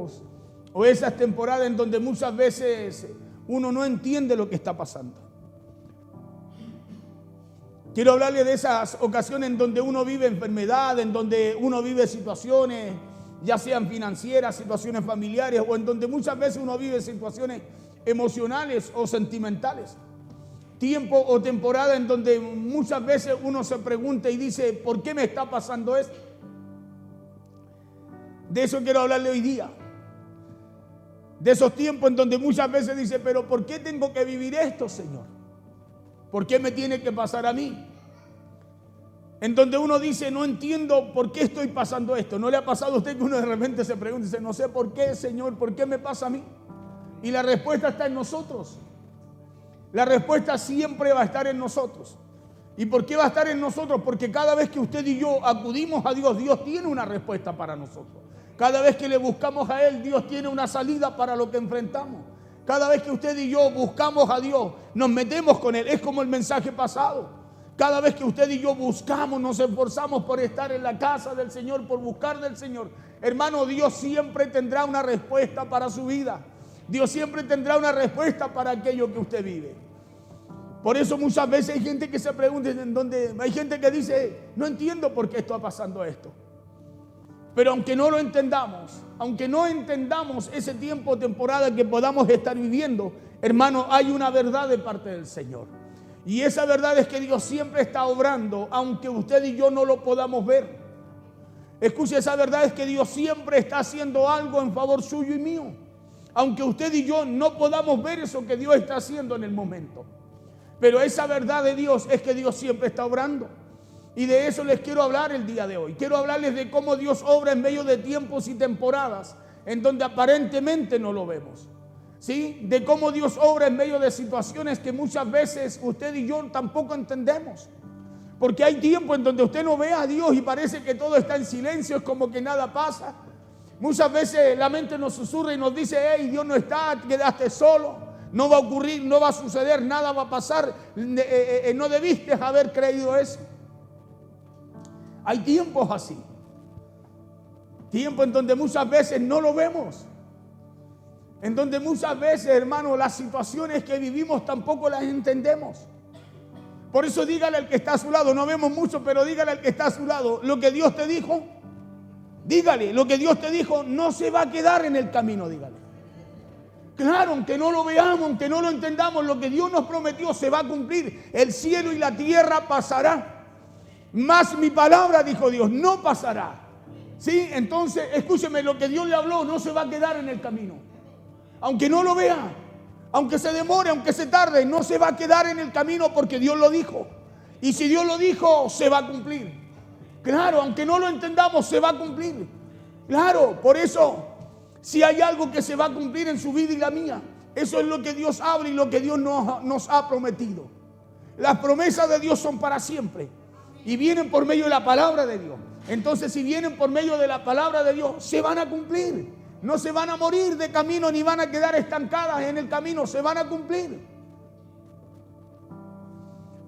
tiempos o esas temporadas en donde muchas veces uno no entiende lo que está pasando. Quiero hablarle de esas ocasiones en donde uno vive enfermedad, en donde uno vive situaciones, ya sean financieras, situaciones familiares, o en donde muchas veces uno vive situaciones emocionales o sentimentales. Tiempo o temporada en donde muchas veces uno se pregunta y dice, ¿por qué me está pasando esto? De eso quiero hablarle hoy día. De esos tiempos en donde muchas veces dice, pero ¿por qué tengo que vivir esto, Señor? ¿Por qué me tiene que pasar a mí? En donde uno dice, no entiendo por qué estoy pasando esto. ¿No le ha pasado a usted que uno de repente se pregunta y dice, no sé por qué, Señor, por qué me pasa a mí? Y la respuesta está en nosotros. La respuesta siempre va a estar en nosotros. ¿Y por qué va a estar en nosotros? Porque cada vez que usted y yo acudimos a Dios, Dios tiene una respuesta para nosotros. Cada vez que le buscamos a Él, Dios tiene una salida para lo que enfrentamos. Cada vez que usted y yo buscamos a Dios, nos metemos con Él. Es como el mensaje pasado. Cada vez que usted y yo buscamos, nos esforzamos por estar en la casa del Señor, por buscar del Señor. Hermano, Dios siempre tendrá una respuesta para su vida. Dios siempre tendrá una respuesta para aquello que usted vive. Por eso muchas veces hay gente que se pregunta, hay gente que dice, no entiendo por qué está pasando esto. Pero aunque no lo entendamos, aunque no entendamos ese tiempo o temporada que podamos estar viviendo, hermano, hay una verdad de parte del Señor. Y esa verdad es que Dios siempre está obrando, aunque usted y yo no lo podamos ver. Escuche, esa verdad es que Dios siempre está haciendo algo en favor suyo y mío, aunque usted y yo no podamos ver eso que Dios está haciendo en el momento. Pero esa verdad de Dios es que Dios siempre está obrando. Y de eso les quiero hablar el día de hoy. Quiero hablarles de cómo Dios obra en medio de tiempos y temporadas en donde aparentemente no lo vemos. ¿Sí? De cómo Dios obra en medio de situaciones que muchas veces usted y yo tampoco entendemos. Porque hay tiempos en donde usted no ve a Dios y parece que todo está en silencio, es como que nada pasa. Muchas veces la mente nos susurra y nos dice, hey, Dios no está, quedaste solo, no va a ocurrir, no va a suceder, nada va a pasar, no debiste haber creído eso. Hay tiempos así, tiempos en donde muchas veces no lo vemos, en donde muchas veces, hermano, las situaciones que vivimos tampoco las entendemos. Por eso dígale al que está a su lado, no vemos mucho, pero dígale al que está a su lado, lo que Dios te dijo, dígale, lo que Dios te dijo no se va a quedar en el camino, dígale. Claro, aunque no lo veamos, aunque no lo entendamos, lo que Dios nos prometió se va a cumplir. El cielo y la tierra pasará, mas mi palabra, dijo Dios, no pasará. ¿Sí? Entonces, escúcheme, lo que Dios le habló no se va a quedar en el camino. Aunque no lo vea, aunque se demore, aunque se tarde, no se va a quedar en el camino porque Dios lo dijo. Y si Dios lo dijo, se va a cumplir. Claro, aunque no lo entendamos, se va a cumplir. Claro, por eso, si hay algo que se va a cumplir en su vida y la mía, eso es lo que Dios habla y lo que Dios nos ha prometido. Las promesas de Dios son para siempre y vienen por medio de la palabra de Dios. Entonces, si vienen por medio de la palabra de Dios, se van a cumplir. No se van a morir de camino ni van a quedar estancadas en el camino, se van a cumplir.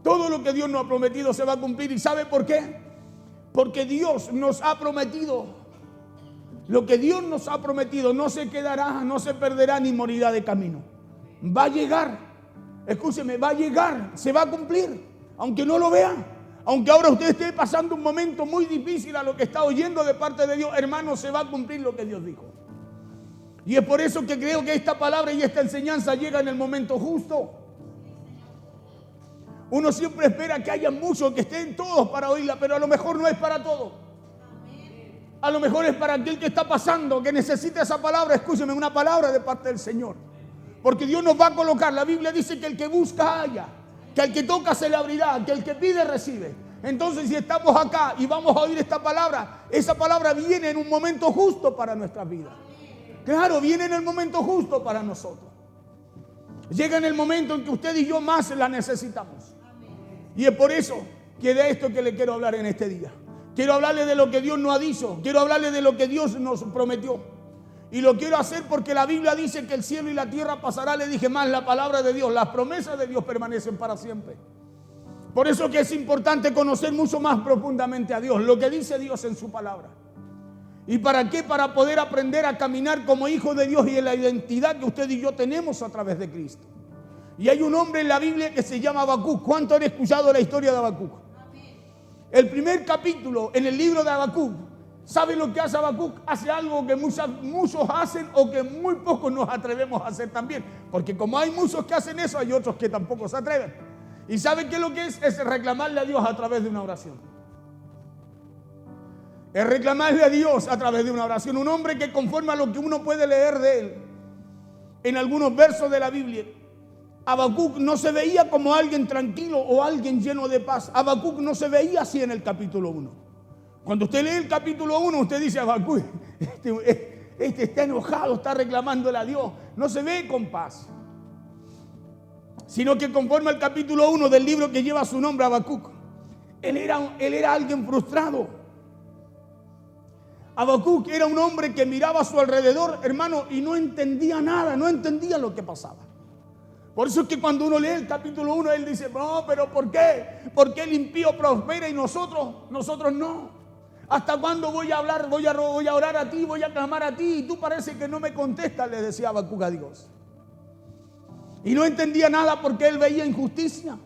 Todo lo que Dios nos ha prometido se va a cumplir. ¿Y sabe por qué? Porque Dios nos ha prometido. Lo que Dios nos ha prometido no se quedará, no se perderá ni morirá de camino. Va a llegar. Escúcheme, va a llegar, se va a cumplir. Aunque no lo vea. Aunque ahora usted esté pasando un momento muy difícil a lo que está oyendo de parte de Dios, hermano, se va a cumplir lo que Dios dijo. Y es por eso que creo que esta palabra y esta enseñanza llega en el momento justo. Uno siempre espera que haya muchos, que estén todos para oírla, pero a lo mejor no es para todos. A lo mejor es para aquel que está pasando, que necesita esa palabra. Escúcheme, una palabra de parte del Señor. Porque Dios nos va a colocar. La Biblia dice que el que busca halla, que al que toca se le abrirá, que el que pide recibe. Entonces, si estamos acá y vamos a oír esta palabra, esa palabra viene en un momento justo para nuestras vidas. Claro, viene en el momento justo para nosotros. Llega en el momento en que usted y yo más la necesitamos. Y es por eso que de esto que le quiero hablar en este día. Quiero hablarle de lo que Dios nos ha dicho. Quiero hablarle de lo que Dios nos prometió. Y lo quiero hacer porque la Biblia dice que el cielo y la tierra pasará. Le dije más, la palabra de Dios, las promesas de Dios permanecen para siempre. Por eso que es importante conocer mucho más profundamente a Dios, lo que dice Dios en su palabra. ¿Y para qué? Para poder aprender a caminar como hijos de Dios y en la identidad que usted y yo tenemos a través de Cristo. Y hay un hombre en la Biblia que se llama Habacuc. ¿Cuánto han escuchado la historia de Habacuc? El primer capítulo en el libro de Habacuc, ¿saben lo que hace Habacuc? Hace algo que muchos hacen o que muy pocos nos atrevemos a hacer también. Porque como hay muchos que hacen eso, hay otros que tampoco se atreven. ¿Y saben qué es lo que es? Es reclamarle a Dios a través de una oración. Es reclamarle a Dios a través de una oración. Un hombre que conforme a lo que uno puede leer de él, en algunos versos de la Biblia, Habacuc no se veía como alguien tranquilo o alguien lleno de paz. Habacuc no se veía así en el capítulo 1. Cuando usted lee el capítulo 1, usted dice, Habacuc, este está enojado, está reclamándole a Dios. No se ve con paz. Sino que conforme al capítulo 1 del libro que lleva su nombre, Habacuc, él era alguien frustrado. Habacuc era un hombre que miraba a su alrededor, hermano, y no entendía nada, no entendía lo que pasaba. Por eso es que cuando uno lee el capítulo 1, él dice, no, pero ¿por qué? ¿Por qué el impío prospera y nosotros no? ¿Hasta cuándo voy a hablar, voy a orar a ti, voy a clamar a ti? Y tú parece que no me contestas, le decía Habacuc a Dios. Y no entendía nada porque él veía injusticia.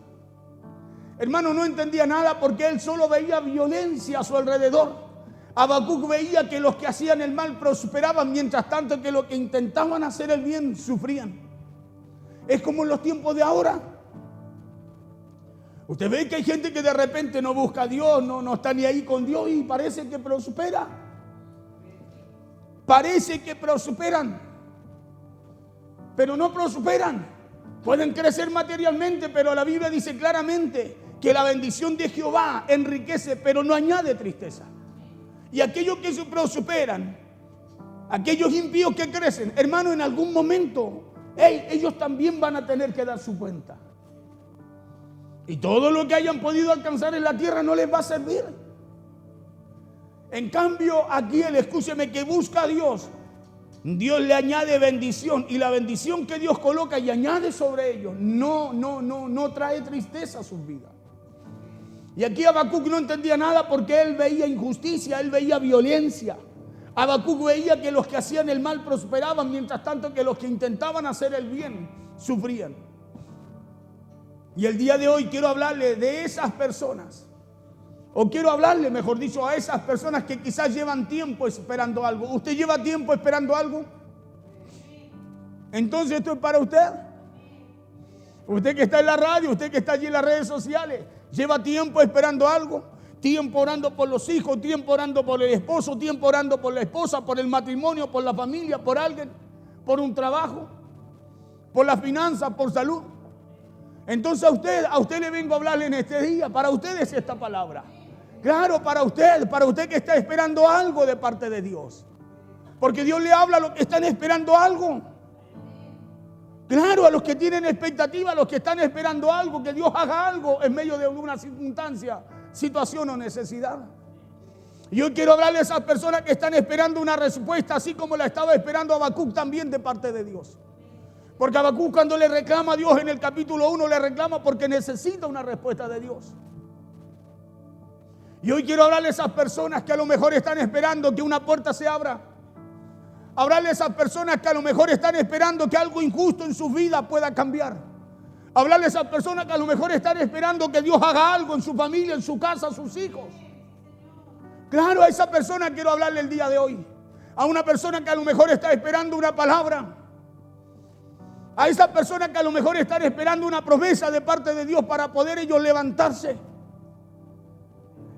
Hermano, no entendía nada porque él solo veía violencia a su alrededor. Habacuc veía que los que hacían el mal prosperaban, mientras tanto que los que intentaban hacer el bien sufrían. Es como en los tiempos de ahora. Usted ve que hay gente que de repente no busca a Dios, no está ni ahí con Dios y parece que prospera. Parece que prosperan, pero no prosperan. Pueden crecer materialmente, pero la Biblia dice claramente que la bendición de Jehová enriquece, pero no añade tristeza. Y aquellos que se prosperan, aquellos impíos que crecen, hermano, en algún momento, ellos también van a tener que dar su cuenta. Y todo lo que hayan podido alcanzar en la tierra no les va a servir. En cambio, aquí escúcheme, que busca a Dios, Dios le añade bendición. Y la bendición que Dios coloca y añade sobre ellos no trae tristeza a sus vidas. Y aquí Habacuc no entendía nada porque él veía injusticia, él veía violencia. Habacuc veía que los que hacían el mal prosperaban, mientras tanto que los que intentaban hacer el bien sufrían. Y el día de hoy quiero hablarle de esas personas, o quiero hablarle, mejor dicho, a esas personas que quizás llevan tiempo esperando algo. ¿Usted lleva tiempo esperando algo? Entonces esto es para usted. Usted que está en la radio, usted que está allí en las redes sociales, lleva tiempo esperando algo, tiempo orando por los hijos, tiempo orando por el esposo, tiempo orando por la esposa, por el matrimonio, por la familia, por alguien, por un trabajo, por las finanzas, por salud. Entonces a usted le vengo a hablarle en este día. Para usted es esta palabra. Claro, para usted que está esperando algo de parte de Dios. Porque Dios le habla a los que están esperando algo. Claro, a los que tienen expectativa, a los que están esperando algo, que Dios haga algo en medio de una circunstancia, situación o necesidad. Yo quiero hablarle a esas personas que están esperando una respuesta, así como la estaba esperando Habacuc también de parte de Dios. Porque Habacuc, cuando le reclama a Dios en el capítulo 1, le reclama porque necesita una respuesta de Dios. Y hoy quiero hablarle a esas personas que a lo mejor están esperando que una puerta se abra. Hablarle a esas personas que a lo mejor están esperando que algo injusto en su vida pueda cambiar. Hablarle a esas personas que a lo mejor están esperando que Dios haga algo en su familia, en su casa, a sus hijos. Claro, a esa persona quiero hablarle el día de hoy. A una persona que a lo mejor está esperando una palabra. A esa persona que a lo mejor están esperando una promesa de parte de Dios para poder ellos levantarse.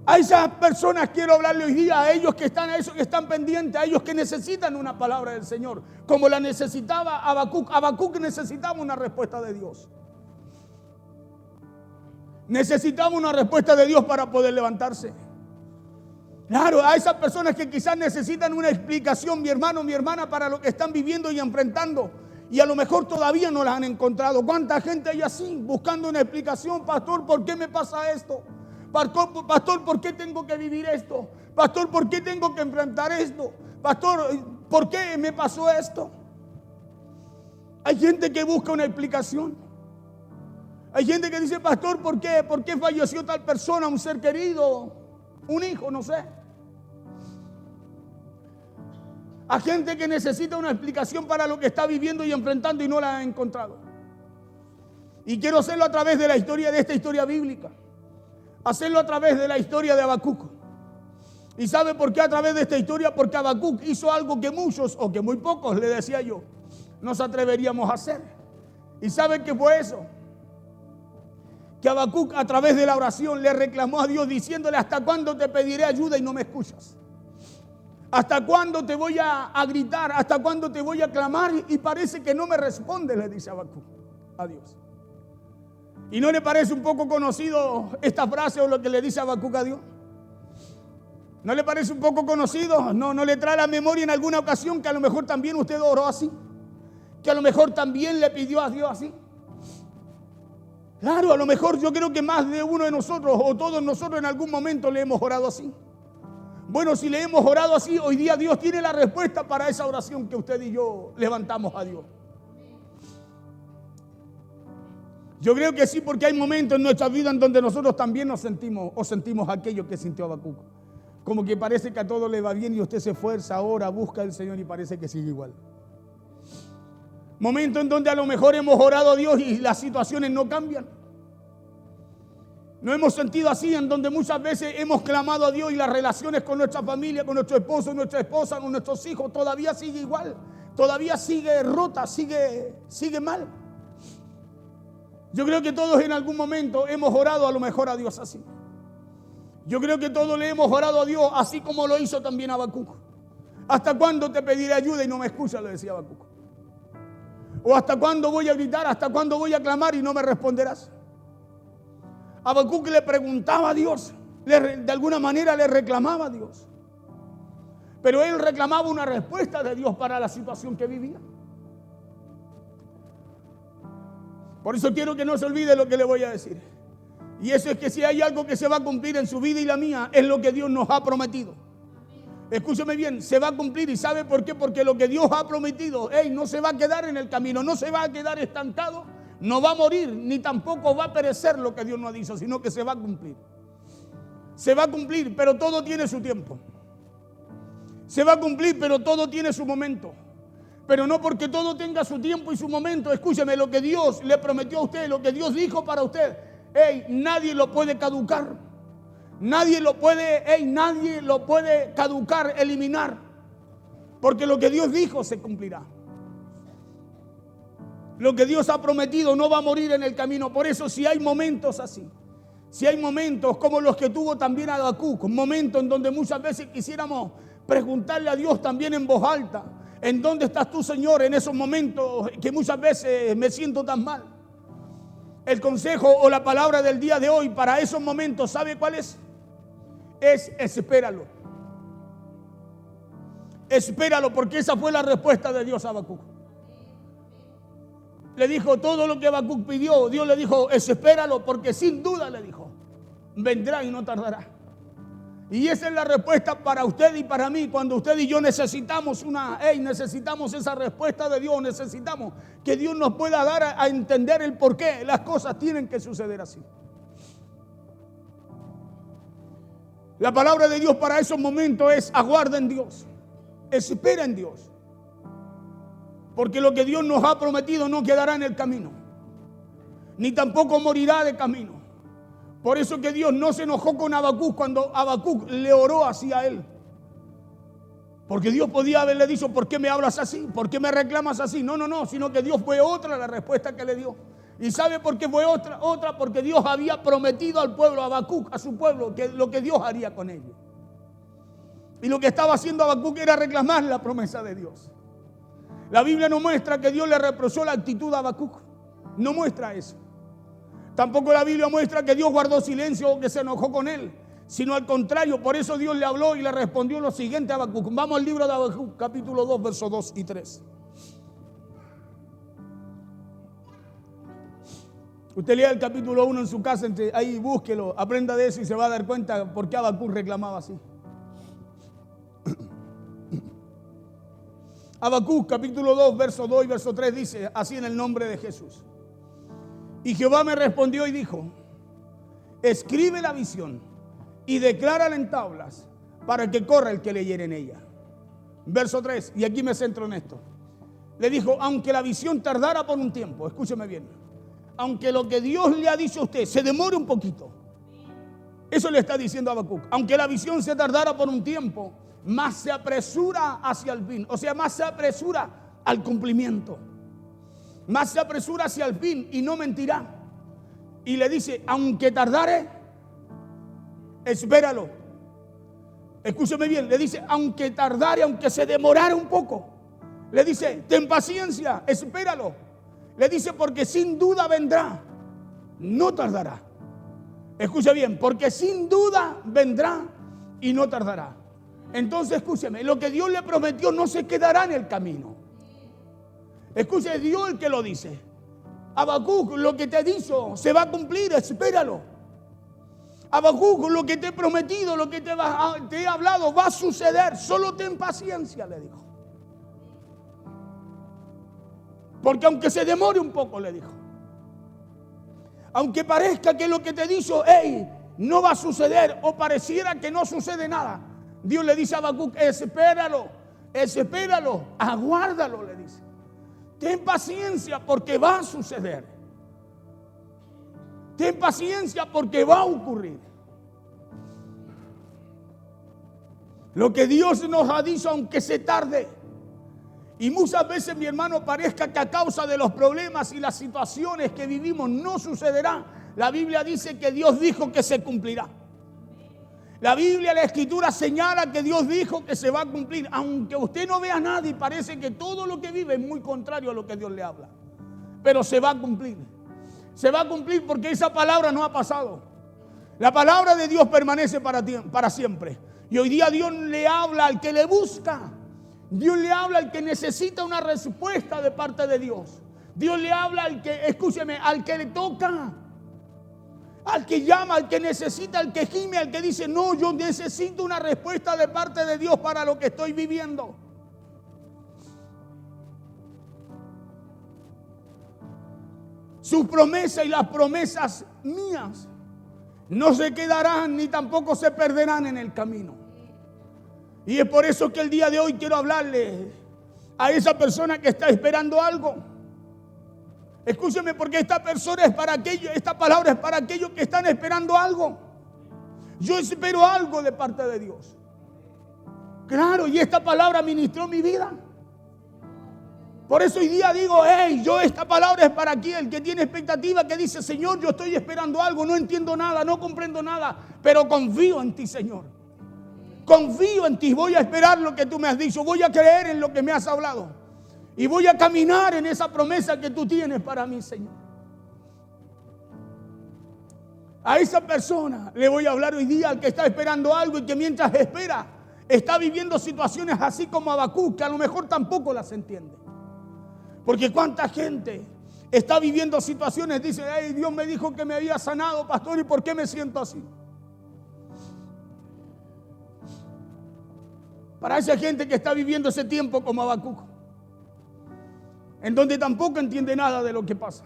A esas personas quiero hablarle hoy día, a ellos que están, a esos que están pendientes, a ellos que necesitan una palabra del Señor, como la necesitaba Habacuc. Habacuc necesitaba una respuesta de Dios. Necesitaba una respuesta de Dios para poder levantarse. Claro, a esas personas que quizás necesitan una explicación, mi hermano, mi hermana, para lo que están viviendo y enfrentando. Y a lo mejor todavía no las han encontrado. ¿Cuánta gente hay así buscando una explicación? Pastor, ¿por qué me pasa esto? Pastor, ¿por qué tengo que vivir esto? Pastor, ¿por qué tengo que enfrentar esto? Pastor, ¿por qué me pasó esto? Hay gente que busca una explicación. Hay gente que dice, pastor, ¿por qué? ¿Por qué falleció tal persona, un ser querido, un hijo, no sé? a gente que necesita una explicación para lo que está viviendo y enfrentando y no la ha encontrado. Y quiero hacerlo a través de la historia, de esta historia bíblica. Hacerlo a través de la historia de Habacuc. ¿Y sabe por qué a través de esta historia? Porque Habacuc hizo algo que muchos, o que muy pocos, le decía yo, nos atreveríamos a hacer. ¿Y sabe qué fue eso? Que Habacuc a través de la oración le reclamó a Dios diciéndole: ¿hasta cuándo te pediré ayuda y no me escuchas? ¿Hasta cuándo te voy a gritar? ¿Hasta cuándo te voy a clamar? Y parece que no me responde, le dice Habacuc a Dios. ¿Y no le parece un poco conocido esta frase o lo que le dice Habacuc a Dios? ¿No le parece un poco conocido? ¿No le trae a la memoria en alguna ocasión que a lo mejor también usted oró así? ¿Que a lo mejor también le pidió a Dios así? Claro, a lo mejor yo creo que más de uno de nosotros o todos nosotros en algún momento le hemos orado así. Bueno, si le hemos orado así, hoy día Dios tiene la respuesta para esa oración que usted y yo levantamos a Dios. Yo creo que sí, porque hay momentos en nuestra vida en donde nosotros también nos sentimos o sentimos aquello que sintió Habacuc. Como que parece que a todo le va bien y usted se esfuerza, ora, busca al Señor y parece que sigue igual. Momentos en donde a lo mejor hemos orado a Dios y las situaciones no cambian. No hemos sentido así, en donde muchas veces hemos clamado a Dios y las relaciones con nuestra familia, con nuestro esposo, nuestra esposa, con nuestros hijos, todavía sigue igual. Todavía sigue rota, sigue mal. Yo creo que todos en algún momento hemos orado a lo mejor a Dios así. Yo creo que todos le hemos orado a Dios así como lo hizo también Habacuc. ¿Hasta cuándo te pediré ayuda y no me escuchas?, le decía Habacuc. ¿O hasta cuándo voy a gritar? ¿Hasta cuándo voy a clamar y no me responderás? Habacuc le preguntaba a Dios, de alguna manera le reclamaba a Dios. Pero él reclamaba una respuesta de Dios para la situación que vivía. Por eso quiero que no se olvide lo que le voy a decir. Y eso es que si hay algo que se va a cumplir en su vida y la mía, es lo que Dios nos ha prometido. Escúcheme bien, se va a cumplir. ¿Y sabe por qué? Porque lo que Dios ha prometido, no se va a quedar en el camino, no se va a quedar estancado, no va a morir, ni tampoco va a perecer lo que Dios nos ha dicho, sino que se va a cumplir. Se va a cumplir, pero todo tiene su tiempo. Se va a cumplir, pero todo tiene su momento. Pero no porque todo tenga su tiempo y su momento. Escúcheme, lo que Dios le prometió a usted, lo que Dios dijo para usted, nadie lo puede caducar. Nadie lo puede caducar, eliminar. Porque lo que Dios dijo se cumplirá. Lo que Dios ha prometido no va a morir en el camino. Por eso, si hay momentos así, si hay momentos como los que tuvo también Habacuc, un momento en donde muchas veces quisiéramos preguntarle a Dios también en voz alta: ¿en dónde estás tú, Señor, en esos momentos que muchas veces me siento tan mal? El consejo o la palabra del día de hoy para esos momentos, ¿sabe cuál es? Es espéralo. Espéralo, porque esa fue la respuesta de Dios a Habacuc. Le dijo todo lo que Habacuc pidió. Dios le dijo: espéralo, porque sin duda, le dijo, vendrá y no tardará. Y esa es la respuesta para usted y para mí. Cuando usted y yo necesitamos necesitamos esa respuesta de Dios. Necesitamos que Dios nos pueda dar a entender el por qué las cosas tienen que suceder así. La palabra de Dios para esos momentos es: aguarda en Dios, espera en Dios. Porque lo que Dios nos ha prometido no quedará en el camino, ni tampoco morirá de camino. Por eso que Dios no se enojó con Habacuc cuando Habacuc le oró así a él. Porque Dios podía haberle dicho: ¿por qué me hablas así? ¿Por qué me reclamas así? No, sino que Dios fue otra la respuesta que le dio. ¿Y sabe por qué fue otra? Porque Dios había prometido al pueblo, a Habacuc, a su pueblo, que lo que Dios haría con ellos. Y lo que estaba haciendo Habacuc era reclamar la promesa de Dios. La Biblia no muestra que Dios le reprochó la actitud a Habacuc. No muestra eso. Tampoco la Biblia muestra que Dios guardó silencio o que se enojó con él, sino al contrario. Por eso Dios le habló y le respondió lo siguiente a Habacuc. Vamos al libro de Habacuc, capítulo 2, versos 2 y 3. Usted lea el capítulo 1 en su casa, ahí búsquelo, aprenda de eso y se va a dar cuenta por qué Habacuc reclamaba así. Habacuc, capítulo 2, verso 2 y verso 3 dice así: en el nombre de Jesús. Y Jehová me respondió y dijo: escribe la visión y declárala en tablas, para que corra el que leyere en ella. verso 3, y aquí me centro en esto. Le dijo, aunque la visión tardara por un tiempo, escúcheme bien, aunque lo que Dios le ha dicho a usted se demore un poquito, eso le está diciendo a Habacuc, aunque la visión se tardara por un tiempo, más se apresura hacia el fin, o sea, más se apresura al cumplimiento, más se apresura hacia el fin y no mentirá. Y le dice, aunque tardare, espéralo. Escúcheme bien, le dice, aunque tardare, aunque se demorara un poco, le dice, ten paciencia, espéralo. Le dice, porque sin duda vendrá, no tardará. Escuche bien, porque sin duda vendrá y no tardará. Entonces, escúcheme, lo que Dios le prometió no se quedará en el camino. Escuche, Dios el que lo dice. Habacuc, lo que te he dicho se va a cumplir, espéralo. Habacuc, lo que te he prometido, lo que te he hablado va a suceder, solo ten paciencia, le dijo. Porque aunque se demore un poco, le dijo, aunque parezca que lo que te he dicho, no va a suceder, o pareciera que no sucede nada, Dios le dice a Habacuc, espéralo, aguárdalo, le dice. Ten paciencia porque va a suceder. Ten paciencia porque va a ocurrir. Lo que Dios nos ha dicho, aunque se tarde, y muchas veces, mi hermano, parezca que a causa de los problemas y las situaciones que vivimos no sucederá, la Biblia dice que Dios dijo que se cumplirá. La Biblia, la Escritura señala que Dios dijo que se va a cumplir, aunque usted no vea nada y parece que todo lo que vive es muy contrario a lo que Dios le habla. Pero se va a cumplir. Se va a cumplir porque esa palabra no ha pasado. La palabra de Dios permanece para siempre. Y hoy día Dios le habla al que le busca. Dios le habla al que necesita una respuesta de parte de Dios. Dios le habla al que, escúcheme, al que le toca. Al que llama, al que necesita, al que gime, al que dice, no, yo necesito una respuesta de parte de Dios para lo que estoy viviendo. Sus promesas y las promesas mías no se quedarán ni tampoco se perderán en el camino. Y es por eso que el día de hoy quiero hablarle a esa persona que está esperando algo. Escúcheme, porque esta palabra es para aquellos que están esperando algo. Yo espero algo de parte de Dios. Claro, y esta palabra ministró mi vida. Por eso hoy día digo, esta palabra es para aquel que tiene expectativa, que dice, Señor, yo estoy esperando algo, no entiendo nada, no comprendo nada, pero confío en ti, Señor. Confío en ti, voy a esperar lo que tú me has dicho, voy a creer en lo que me has hablado. Y voy a caminar en esa promesa que tú tienes para mí, Señor. A esa persona le voy a hablar hoy día, al que está esperando algo y que mientras espera está viviendo situaciones así como Habacuc, que a lo mejor tampoco las entiende. Porque cuánta gente está viviendo situaciones, dice, Dios me dijo que me había sanado, pastor, ¿y por qué me siento así? Para esa gente que está viviendo ese tiempo como Habacuc, en donde tampoco entiende nada de lo que pasa.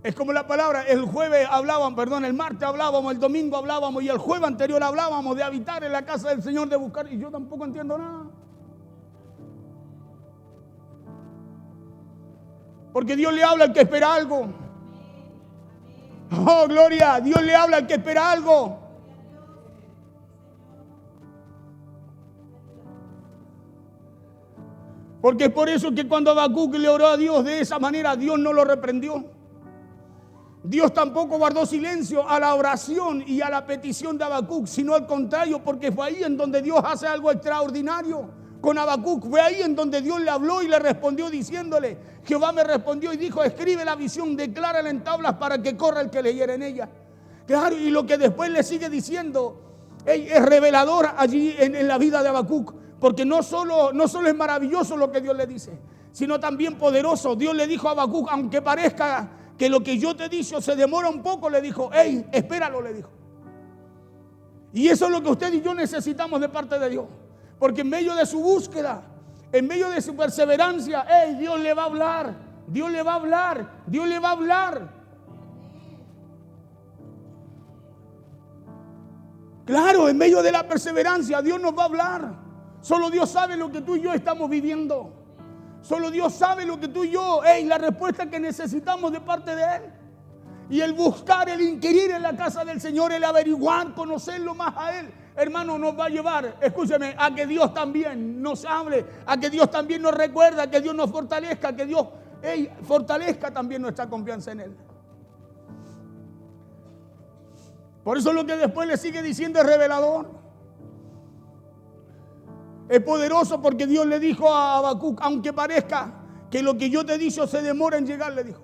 Es como la palabra, el martes hablábamos, el domingo hablábamos y el jueves anterior hablábamos de habitar en la casa del Señor, de buscar, y yo tampoco entiendo nada. Porque Dios le habla al que espera algo. Oh, gloria, Dios le habla al que espera algo. Porque es por eso que cuando Habacuc le oró a Dios de esa manera, Dios no lo reprendió. Dios tampoco guardó silencio a la oración y a la petición de Habacuc, sino al contrario, porque fue ahí en donde Dios hace algo extraordinario con Habacuc. Fue ahí en donde Dios le habló y le respondió diciéndole, Jehová me respondió y dijo, escribe la visión, declárala en tablas para que corra el que leyera en ella. Claro, y lo que después le sigue diciendo es revelador allí en la vida de Habacuc. Porque no solo es maravilloso lo que Dios le dice, sino también poderoso. Dios le dijo a Habacuc, aunque parezca que lo que yo te he dicho se demora un poco, le dijo, espéralo, le dijo. Y eso es lo que usted y yo necesitamos de parte de Dios. Porque en medio de su búsqueda, en medio de su perseverancia, Dios le va a hablar, Dios le va a hablar, Dios le va a hablar. Claro, en medio de la perseverancia, Dios nos va a hablar. Solo Dios sabe lo que tú y yo estamos viviendo. Solo Dios sabe lo que tú y yo, la respuesta que necesitamos de parte de Él. Y el buscar, el inquirir en la casa del Señor, el averiguar, conocerlo más a Él, hermano, nos va a llevar, escúcheme, a que Dios también nos hable, a que Dios también nos recuerda, a que Dios nos fortalezca, que Dios fortalezca también nuestra confianza en Él. Por eso lo que después le sigue diciendo es revelador. Es poderoso porque Dios le dijo a Habacuc, aunque parezca que lo que yo te he dicho se demora en llegar, le dijo.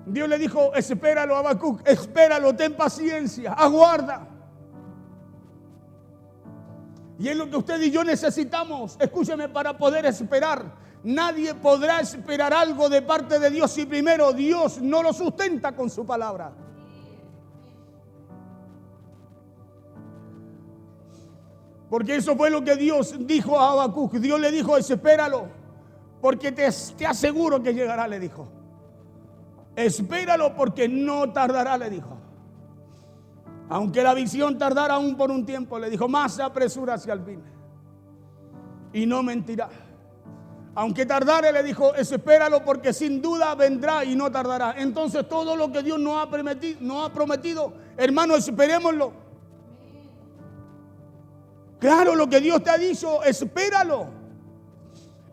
Dios le dijo, espéralo, Habacuc, espéralo, ten paciencia, aguarda. Y es lo que usted y yo necesitamos, escúcheme, para poder esperar. Nadie podrá esperar algo de parte de Dios si primero Dios no lo sustenta con su palabra. Porque eso fue lo que Dios dijo a Habacuc. Dios le dijo, espéralo, porque te aseguro que llegará, le dijo. Espéralo porque no tardará, le dijo. Aunque la visión tardara aún por un tiempo, le dijo, más se apresura hacia el fin. Y no mentirá. Aunque tardare, le dijo, espéralo porque sin duda vendrá y no tardará. Entonces todo lo que Dios nos ha prometido, hermano, esperémoslo. Claro, lo que Dios te ha dicho, espéralo.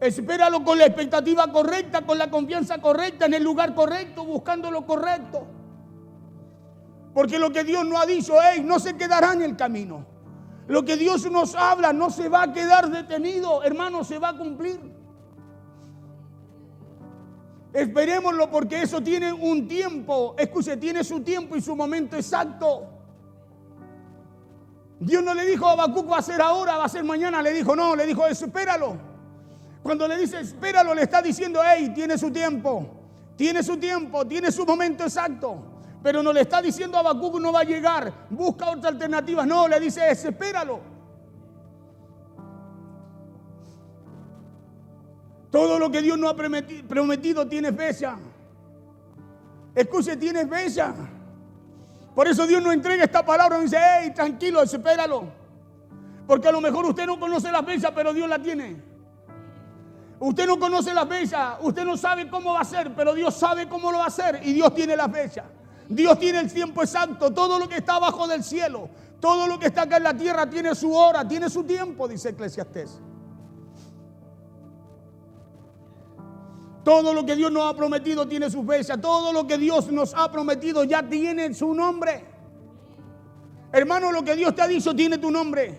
Espéralo con la expectativa correcta, con la confianza correcta, en el lugar correcto, buscando lo correcto. Porque lo que Dios nos ha dicho, no se quedará en el camino. Lo que Dios nos habla no se va a quedar detenido, hermano, se va a cumplir. Esperémoslo porque eso tiene un tiempo, escuche, tiene su tiempo y su momento exacto. Dios no le dijo a Habacuc va a ser ahora, va a ser mañana, le dijo no, le dijo espéralo. Cuando le dice espéralo, le está diciendo tiene su tiempo, tiene su momento exacto. Pero no le está diciendo a Habacuc no va a llegar, busca otra alternativa. No, le dice espéralo. Todo lo que Dios nos ha prometido tiene fecha. Escuche, tiene fecha. Por eso Dios nos entrega esta palabra y dice, tranquilo, espéralo. Porque a lo mejor usted no conoce la fecha, pero Dios la tiene. Usted no conoce la fecha, usted no sabe cómo va a ser, pero Dios sabe cómo lo va a hacer y Dios tiene la fecha. Dios tiene el tiempo exacto. Todo lo que está abajo del cielo, todo lo que está acá en la tierra tiene su hora, tiene su tiempo, dice Eclesiastés. Todo lo que Dios nos ha prometido tiene su fecha. Todo lo que Dios nos ha prometido ya tiene su nombre. Hermano, lo que Dios te ha dicho tiene tu nombre.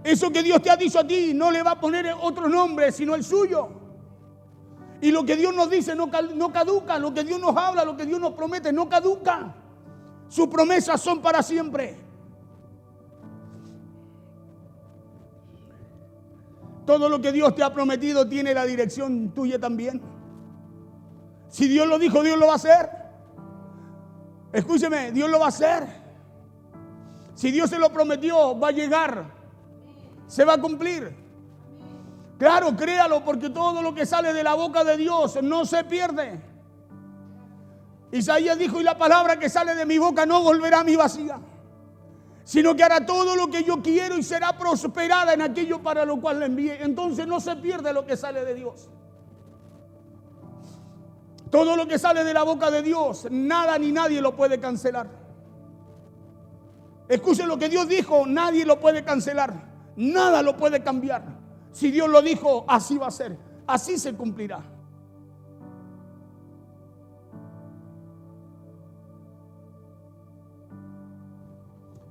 Eso que Dios te ha dicho a ti no le va a poner otro nombre sino el suyo. Y lo que Dios nos dice no caduca. Lo que Dios nos habla, lo que Dios nos promete no caduca. Sus promesas son para siempre. Todo lo que Dios te ha prometido tiene la dirección tuya también. Si Dios lo dijo, Dios lo va a hacer. Escúcheme, Dios lo va a hacer. Si Dios se lo prometió, va a llegar. Se va a cumplir. Claro, créalo, porque todo lo que sale de la boca de Dios no se pierde. Isaías dijo, y la palabra que sale de mi boca no volverá a mí vacía, sino que hará todo lo que yo quiero y será prosperada en aquello para lo cual la envié. Entonces no se pierde lo que sale de Dios. Todo lo que sale de la boca de Dios, nada ni nadie lo puede cancelar. Escuchen lo que Dios dijo, nadie lo puede cancelar, nada lo puede cambiar. Si Dios lo dijo, así va a ser, así se cumplirá.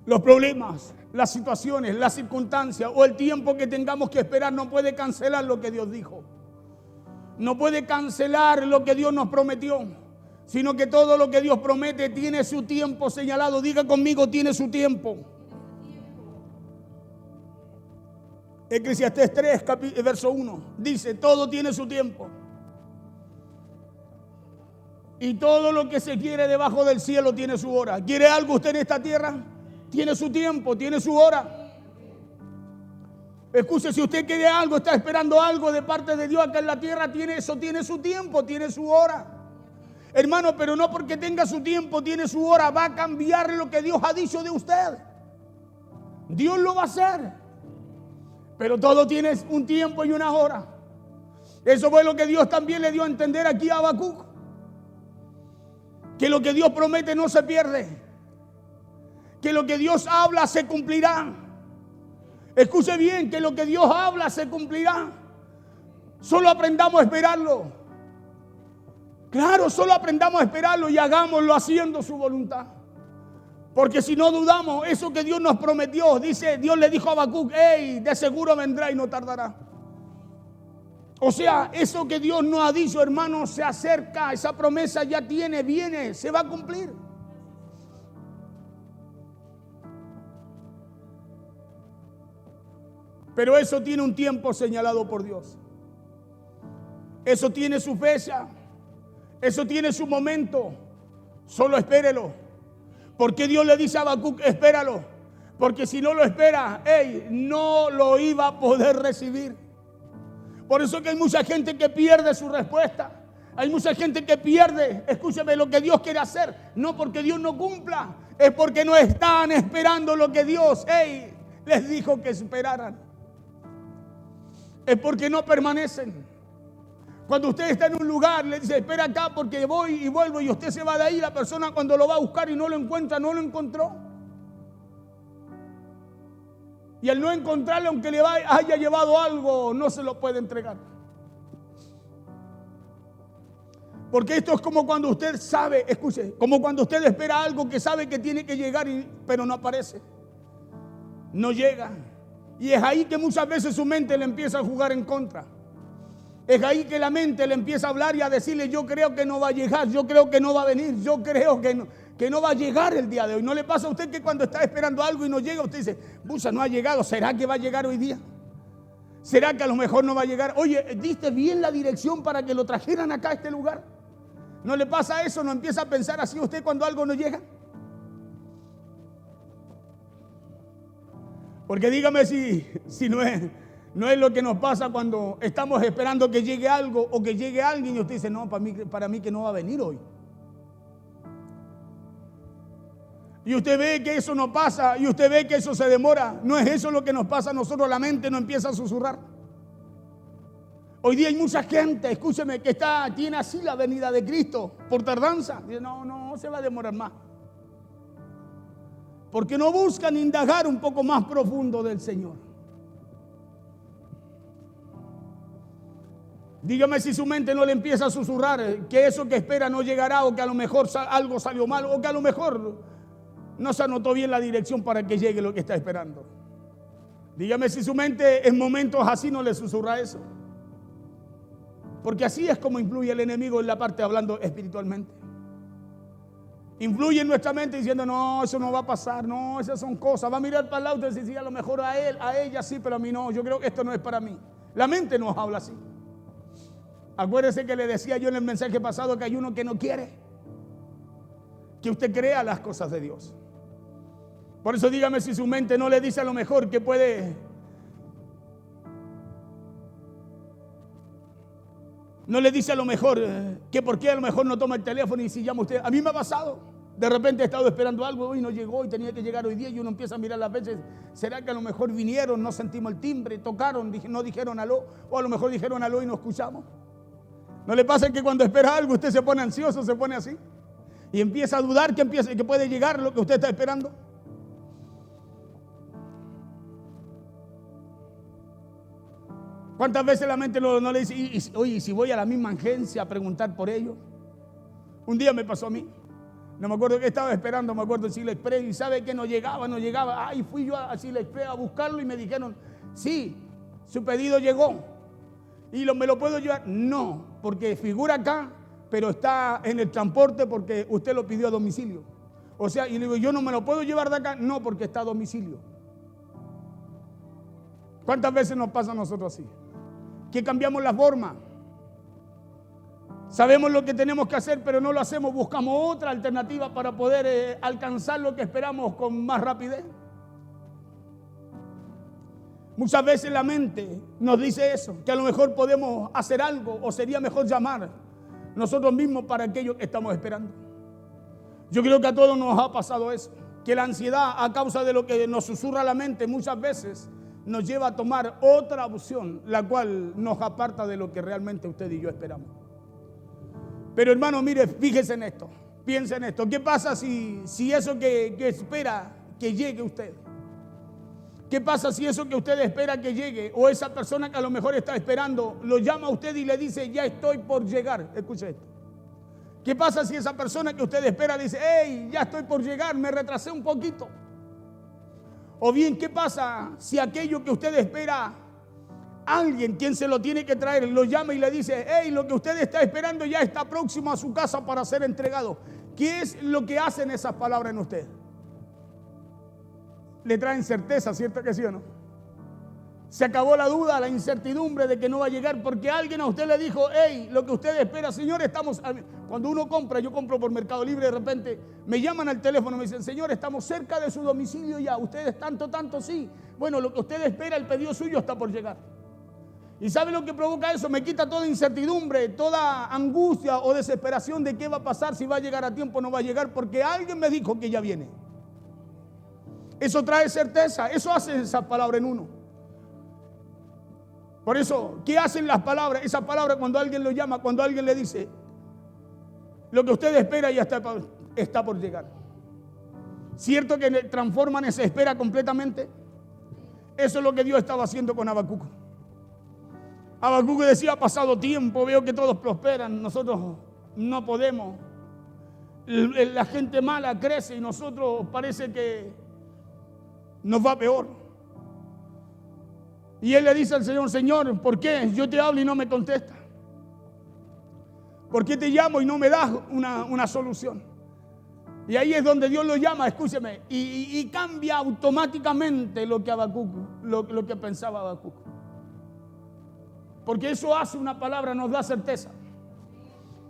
Los problemas, las situaciones, las circunstancias o el tiempo que tengamos que esperar no puede cancelar lo que Dios dijo. No puede cancelar lo que Dios nos prometió, sino que todo lo que Dios promete tiene su tiempo señalado. Diga conmigo, tiene su tiempo. Eclesiastés 3, verso 1, dice, todo tiene su tiempo. Y todo lo que se quiere debajo del cielo tiene su hora. ¿Quiere algo usted en esta tierra? Tiene su tiempo, tiene su hora. Escuche, si usted quiere algo, está esperando algo de parte de Dios acá en la tierra, tiene su tiempo, tiene su hora. Hermano, pero no porque tenga su tiempo, tiene su hora, va a cambiar lo que Dios ha dicho de usted. Dios lo va a hacer. Pero todo tiene un tiempo y una hora. Eso fue lo que Dios también le dio a entender aquí a Habacuc. Que lo que Dios promete no se pierde. Que lo que Dios habla se cumplirá. Escuche bien, que lo que Dios habla se cumplirá. Solo aprendamos a esperarlo. Claro, solo aprendamos a esperarlo y hagámoslo haciendo su voluntad. Porque si no dudamos, eso que Dios nos prometió, dice, Dios le dijo a Habacuc, hey, de seguro vendrá y no tardará. O sea, eso que Dios nos ha dicho, hermano, se acerca, esa promesa ya viene, se va a cumplir. Pero eso tiene un tiempo señalado por Dios. Eso tiene su fecha. Eso tiene su momento. Solo espérelo. ¿Por qué Dios le dice a Habacuc, espéralo? Porque si no lo espera, no lo iba a poder recibir. Por eso que hay mucha gente que pierde su respuesta. Hay mucha gente que pierde, escúcheme, lo que Dios quiere hacer. No porque Dios no cumpla, es porque no están esperando lo que Dios les dijo que esperaran. Es porque no permanecen. Cuando usted está en un lugar, le dice, espera acá porque voy y vuelvo, y usted se va de ahí, la persona cuando lo va a buscar y no lo encuentra, no lo encontró. Y al no encontrarlo, aunque le haya llevado algo, no se lo puede entregar. Porque esto es como cuando usted sabe, escuche, como cuando usted espera algo que sabe que tiene que llegar, pero no aparece. No llega. Y es ahí que muchas veces su mente le empieza a jugar en contra. Es ahí que la mente le empieza a hablar y a decirle, yo creo que no va a llegar, yo creo que no va a venir, yo creo que no va a llegar el día de hoy. ¿No le pasa a usted que cuando está esperando algo y no llega, usted dice, pucha, no ha llegado, ¿será que va a llegar hoy día? ¿Será que a lo mejor no va a llegar? Oye, ¿diste bien la dirección para que lo trajeran acá a este lugar? ¿No le pasa eso? ¿No empieza a pensar así usted cuando algo no llega? Porque dígame si no es lo que nos pasa cuando estamos esperando que llegue algo o que llegue alguien y usted dice, no, para mí que no va a venir hoy. Y usted ve que eso no pasa y usted ve que eso se demora. ¿No es eso lo que nos pasa a nosotros? La mente no empieza a susurrar. Hoy día hay mucha gente, escúcheme, que tiene así la venida de Cristo por tardanza. Dice, no se va a demorar más. Porque no buscan indagar un poco más profundo del Señor. Dígame si su mente no le empieza a susurrar que eso que espera no llegará, o que a lo mejor algo salió mal, o que a lo mejor no se anotó bien la dirección para que llegue lo que está esperando. Dígame si su mente en momentos así no le susurra eso. Porque así es como influye el enemigo en la parte hablando espiritualmente. Influye en nuestra mente diciendo, no, eso no va a pasar, no, esas son cosas. Va a mirar para el lado y decir, sí, a lo mejor a él, a ella sí, pero a mí no, yo creo que esto no es para mí. La mente nos habla así. Acuérdese que le decía yo en el mensaje pasado que hay uno que no quiere que usted crea las cosas de Dios. Por eso dígame si su mente no le dice a lo mejor que puede, no le dice a lo mejor que por qué a lo mejor no toma el teléfono y si llama usted. A mí me ha pasado, de repente he estado esperando algo y no llegó y tenía que llegar hoy día, y uno empieza a mirar las veces, ¿será que a lo mejor vinieron, no sentimos el timbre, tocaron, no dijeron aló, o a lo mejor dijeron aló y no escuchamos? ¿No le pasa que cuando espera algo usted se pone ansioso, se pone así? Y empieza a dudar que puede llegar lo que usted está esperando. ¿Cuántas veces la mente no le dice, oye, si voy a la misma agencia a preguntar por ello? Un día me pasó a mí. No me acuerdo que estaba esperando, me acuerdo en Chile Express, y sabe que no llegaba. Ay, fui yo a Chile Express a buscarlo y me dijeron, sí, su pedido llegó. ¿Y me lo puedo llevar? No, porque figura acá, pero está en el transporte porque usted lo pidió a domicilio. O sea, y le digo, yo no me lo puedo llevar de acá, no, porque está a domicilio. ¿Cuántas veces nos pasa a nosotros así? Que cambiamos la forma. Sabemos lo que tenemos que hacer, pero no lo hacemos. Buscamos otra alternativa para poder alcanzar lo que esperamos con más rapidez. Muchas veces la mente nos dice eso, que a lo mejor podemos hacer algo o sería mejor llamar nosotros mismos para aquello que estamos esperando. Yo creo que a todos nos ha pasado eso, que la ansiedad a causa de lo que nos susurra la mente muchas veces nos lleva a tomar otra opción, la cual nos aparta de lo que realmente usted y yo esperamos. Pero hermano, mire, fíjese en esto, piense en esto. ¿Qué pasa si eso que espera que llegue usted? ¿Qué pasa si eso que usted espera que llegue, o esa persona que a lo mejor está esperando, lo llama a usted y le dice, ya estoy por llegar? Escuche esto. ¿Qué pasa si esa persona que usted espera dice, hey, ya estoy por llegar, me retrasé un poquito? O bien, ¿qué pasa si aquello que usted espera, alguien quien se lo tiene que traer, lo llama y le dice, hey, lo que usted está esperando ya está próximo a su casa para ser entregado? ¿Qué es lo que hacen esas palabras en usted? Le traen certeza, ¿cierto que sí o no? Se acabó la duda, la incertidumbre de que no va a llegar porque alguien a usted le dijo, hey, lo que usted espera, señor, estamos... Cuando uno compra, yo compro por Mercado Libre, de repente me llaman al teléfono, me dicen, señor, estamos cerca de su domicilio ya, ustedes tanto, sí. Bueno, lo que usted espera, el pedido suyo está por llegar. ¿Y sabe lo que provoca eso? Me quita toda incertidumbre, toda angustia o desesperación de qué va a pasar, si va a llegar a tiempo o no va a llegar, porque alguien me dijo que ya viene. Eso trae certeza, eso hace esa palabra en uno. Por eso, ¿qué hacen las palabras? Esa palabra cuando alguien lo llama, cuando alguien le dice, lo que usted espera ya está por llegar. ¿Cierto que transforman esa espera completamente? Eso es lo que Dios estaba haciendo con Habacuc. Habacuc decía, ha pasado tiempo, veo que todos prosperan, nosotros no podemos. La gente mala crece y nosotros parece que nos va peor. Y él le dice al Señor, Señor, ¿por qué yo te hablo y no me contestas? ¿Por qué te llamo y no me das una solución? Y ahí es donde Dios lo llama, escúcheme, y cambia automáticamente lo que Habacuc, lo que pensaba Habacuc. Porque eso hace una palabra, nos da certeza.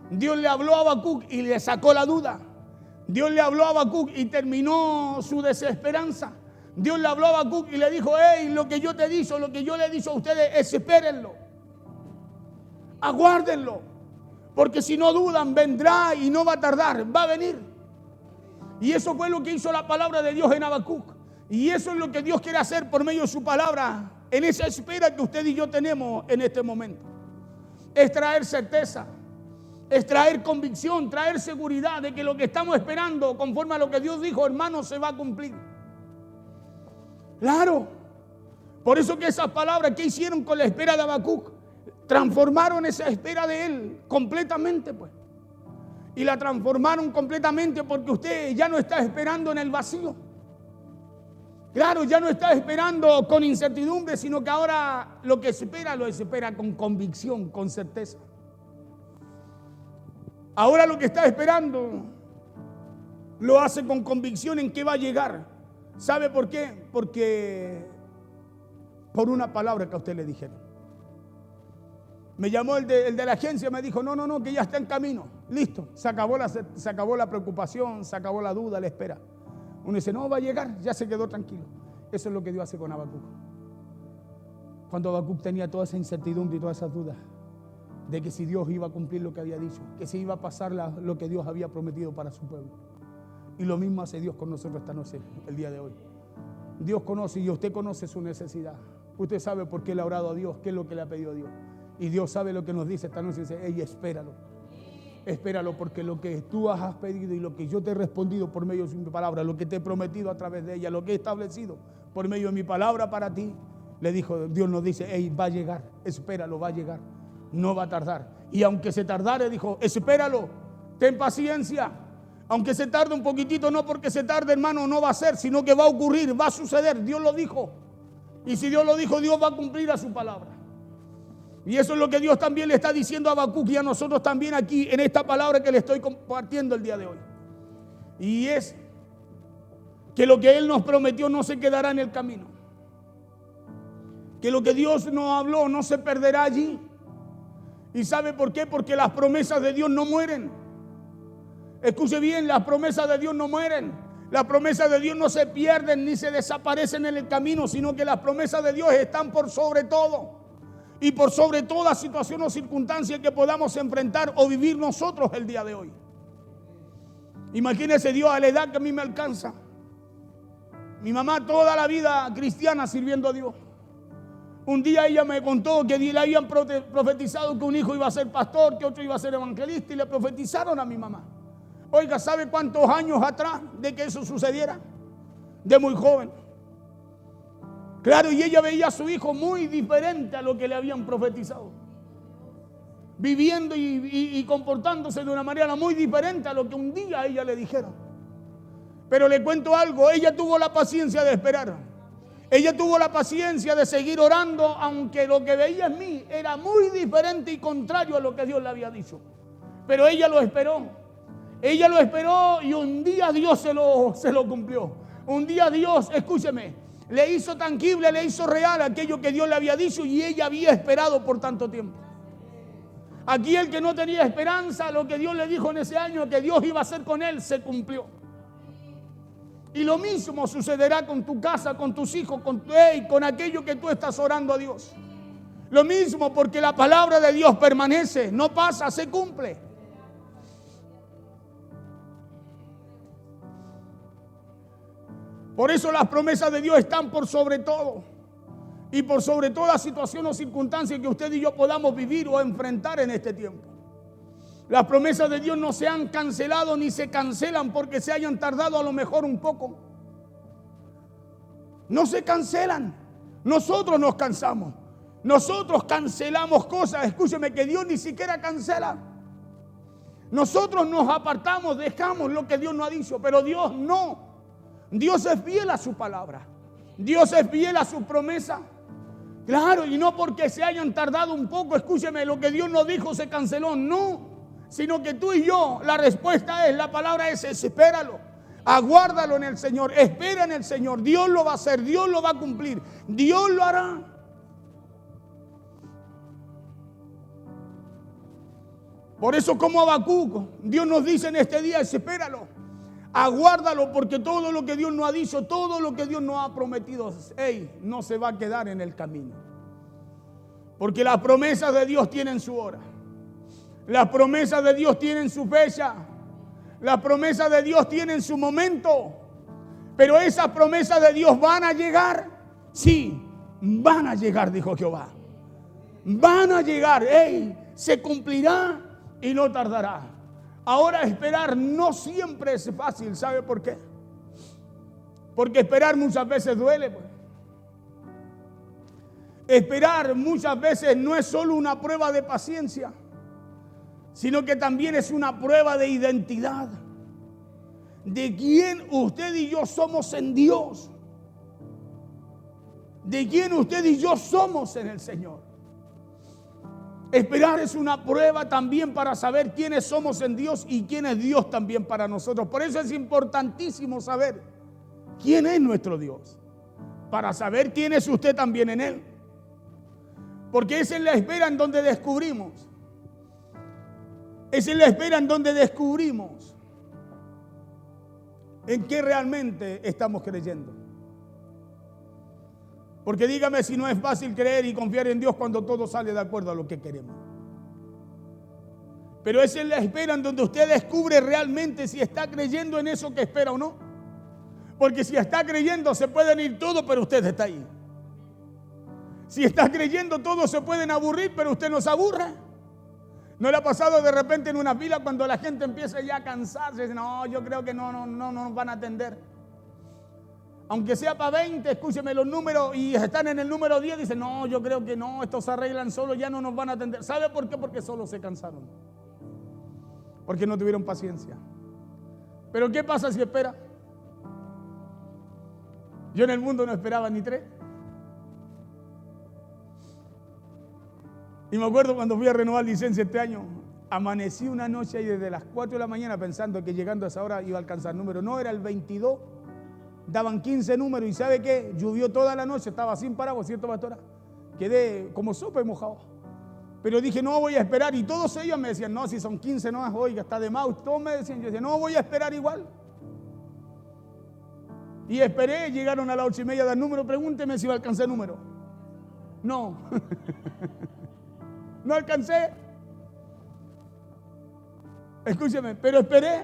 Dios le habló a Habacuc y le sacó la duda. Dios le habló a Habacuc y terminó su desesperanza. Dios le habló a Habacuc y le dijo, hey, lo que yo te he dicho, lo que yo le he dicho a ustedes, espérenlo, aguárdenlo, porque si no dudan, vendrá y no va a tardar, va a venir. Y eso fue lo que hizo la palabra de Dios en Habacuc. Y eso es lo que Dios quiere hacer por medio de su palabra, en esa espera que usted y yo tenemos en este momento. Es traer certeza, es traer convicción, traer seguridad de que lo que estamos esperando, conforme a lo que Dios dijo, hermano, se va a cumplir. Claro, por eso que esas palabras que hicieron con la espera de Habacuc, transformaron esa espera de él completamente, pues. Y la transformaron completamente porque usted ya no está esperando en el vacío. Claro, ya no está esperando con incertidumbre, sino que ahora lo espera con convicción, con certeza. Ahora lo que está esperando lo hace con convicción en que va a llegar. ¿Sabe por qué? Porque por una palabra que a usted le dijeron. Me llamó el de la agencia, me dijo, no, que ya está en camino. Listo, se acabó la preocupación, se acabó la duda, la espera. Uno dice, no, va a llegar, ya se quedó tranquilo. Eso es lo que Dios hace con Habacuc. Cuando Habacuc tenía toda esa incertidumbre y todas esas dudas de que si Dios iba a cumplir lo que había dicho, que si iba a pasar lo que Dios había prometido para su pueblo. Y lo mismo hace Dios con nosotros esta noche, el día de hoy. Dios conoce y usted conoce su necesidad. Usted sabe por qué le ha orado a Dios, qué es lo que le ha pedido a Dios. Y Dios sabe lo que nos dice esta noche. Dice, hey, espéralo. Espéralo, porque lo que tú has pedido y lo que yo te he respondido por medio de mi palabra, lo que te he prometido a través de ella, lo que he establecido por medio de mi palabra para ti, le dijo, Dios nos dice, hey, va a llegar, espéralo, va a llegar, no va a tardar. Y aunque se tardare, dijo, espéralo, ten paciencia. Aunque se tarde un poquitito, no porque se tarde, hermano, no va a ser, sino que va a ocurrir, va a suceder. Dios lo dijo. Y si Dios lo dijo, Dios va a cumplir a su palabra. Y eso es lo que Dios también le está diciendo a Habacuc y a nosotros también aquí en esta palabra que le estoy compartiendo el día de hoy. Y es que lo que Él nos prometió no se quedará en el camino. Que lo que Dios nos habló no se perderá allí. ¿Y sabe por qué? Porque las promesas de Dios no mueren. Escuche bien, las promesas de Dios no mueren. Las promesas de Dios no se pierden ni se desaparecen en el camino, sino que las promesas de Dios están por sobre todo. Y por sobre toda situación o circunstancia que podamos enfrentar o vivir nosotros el día de hoy. Imagínese Dios a la edad que a mí me alcanza. Mi mamá toda la vida cristiana sirviendo a Dios. Un día ella me contó que le habían profetizado que un hijo iba a ser pastor, que otro iba a ser evangelista, y le profetizaron a mi mamá. Oiga, ¿sabe cuántos años atrás de que eso sucediera? De muy joven. Claro, y ella veía a su hijo muy diferente a lo que le habían profetizado. Viviendo y comportándose de una manera muy diferente a lo que un día a ella le dijeron. Pero le cuento algo, ella tuvo la paciencia de esperar. Ella tuvo la paciencia de seguir orando, aunque lo que veía en mí era muy diferente y contrario a lo que Dios le había dicho. Pero ella lo esperó. Ella lo esperó y un día Dios se lo cumplió. Un día Dios, escúcheme, le hizo tangible, le hizo real aquello que Dios le había dicho y ella había esperado por tanto tiempo. Aquí el que no tenía esperanza, lo que Dios le dijo en ese año que Dios iba a hacer con él, se cumplió. Y lo mismo sucederá con tu casa, con tus hijos, con aquello que tú estás orando a Dios. Lo mismo, porque la palabra de Dios permanece, no pasa, se cumple. Por eso las promesas de Dios están por sobre todo. Y por sobre toda situación o circunstancia que usted y yo podamos vivir o enfrentar en este tiempo. Las promesas de Dios no se han cancelado ni se cancelan porque se hayan tardado a lo mejor un poco. No se cancelan. Nosotros nos cansamos. Nosotros cancelamos cosas. Escúcheme, que Dios ni siquiera cancela. Nosotros nos apartamos, dejamos lo que Dios nos ha dicho, pero Dios no. Dios es fiel a su palabra. Dios es fiel a su promesa. Claro, y no porque se hayan tardado un poco, escúcheme, lo que Dios nos dijo se canceló, no. Sino que tú y yo, la respuesta es, la palabra es, espéralo, aguárdalo en el Señor, espera en el Señor, Dios lo va a hacer, Dios lo va a cumplir, Dios lo hará. Por eso como Habacuc, Dios nos dice en este día, espéralo, aguárdalo, porque todo lo que Dios nos ha dicho, todo lo que Dios nos ha prometido, no se va a quedar en el camino. Porque las promesas de Dios tienen su hora. Las promesas de Dios tienen su fecha. Las promesas de Dios tienen su momento. Pero esas promesas de Dios van a llegar. Sí, van a llegar, dijo Jehová. Van a llegar. Se cumplirá y no tardará. Ahora esperar no siempre es fácil. ¿Sabe por qué? Porque esperar muchas veces duele, pues. Esperar muchas veces no es solo una prueba de paciencia, sino que también es una prueba de identidad, de quién usted y yo somos en Dios, de quién usted y yo somos en el Señor. Esperar es una prueba también para saber quiénes somos en Dios y quién es Dios también para nosotros. Por eso es importantísimo saber quién es nuestro Dios, para saber quién es usted también en Él. Porque es en la espera en donde descubrimos. Es en la espera en donde descubrimos en qué realmente estamos creyendo. Porque dígame si no es fácil creer y confiar en Dios cuando todo sale de acuerdo a lo que queremos. Pero es en la espera en donde usted descubre realmente si está creyendo en eso que espera o no. Porque si está creyendo se pueden ir todos, pero usted está ahí. Si está creyendo todos se pueden aburrir, pero usted no se aburre. ¿No le ha pasado de repente en una fila cuando la gente empieza ya a cansarse? Dice, no, yo creo que no nos van a atender. Aunque sea para 20, escúcheme los números y están en el número 10, dicen, no, yo creo que no, estos se arreglan solo, ya no nos van a atender. ¿Sabe por qué? Porque solo se cansaron. Porque no tuvieron paciencia. Pero ¿qué pasa si espera? Yo en el mundo no esperaba ni 3. Y me acuerdo cuando fui a renovar licencia este año, amanecí una noche ahí desde las 4 de la mañana pensando que llegando a esa hora iba a alcanzar número. No, era el 22, daban 15 números y ¿sabe qué? Llovió toda la noche, estaba sin paraguas, ¿cierto, pastora? Quedé como sopa y mojado. Pero dije, no voy a esperar. Y todos ellos me decían, no, si son 15 no, oiga, está de más. Todos me decían, yo decía, no voy a esperar igual. Y esperé, llegaron a las 8:30 del número, pregúnteme si iba a alcanzar el número. No. No alcancé. Escúcheme, pero esperé.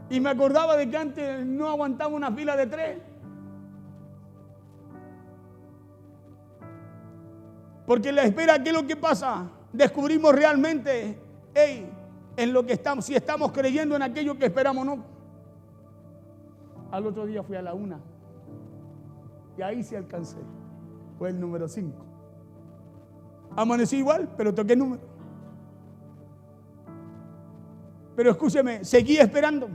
Y me acordaba de que antes no aguantaba una fila de 3. Porque la espera, ¿qué es lo que pasa? Descubrimos realmente, en lo que estamos, si estamos creyendo en aquello que esperamos o no. Al otro día fui a la 1 y ahí sí alcancé. Fue el número 5. Amanecí igual, pero toqué el número. Pero escúcheme, seguí esperando.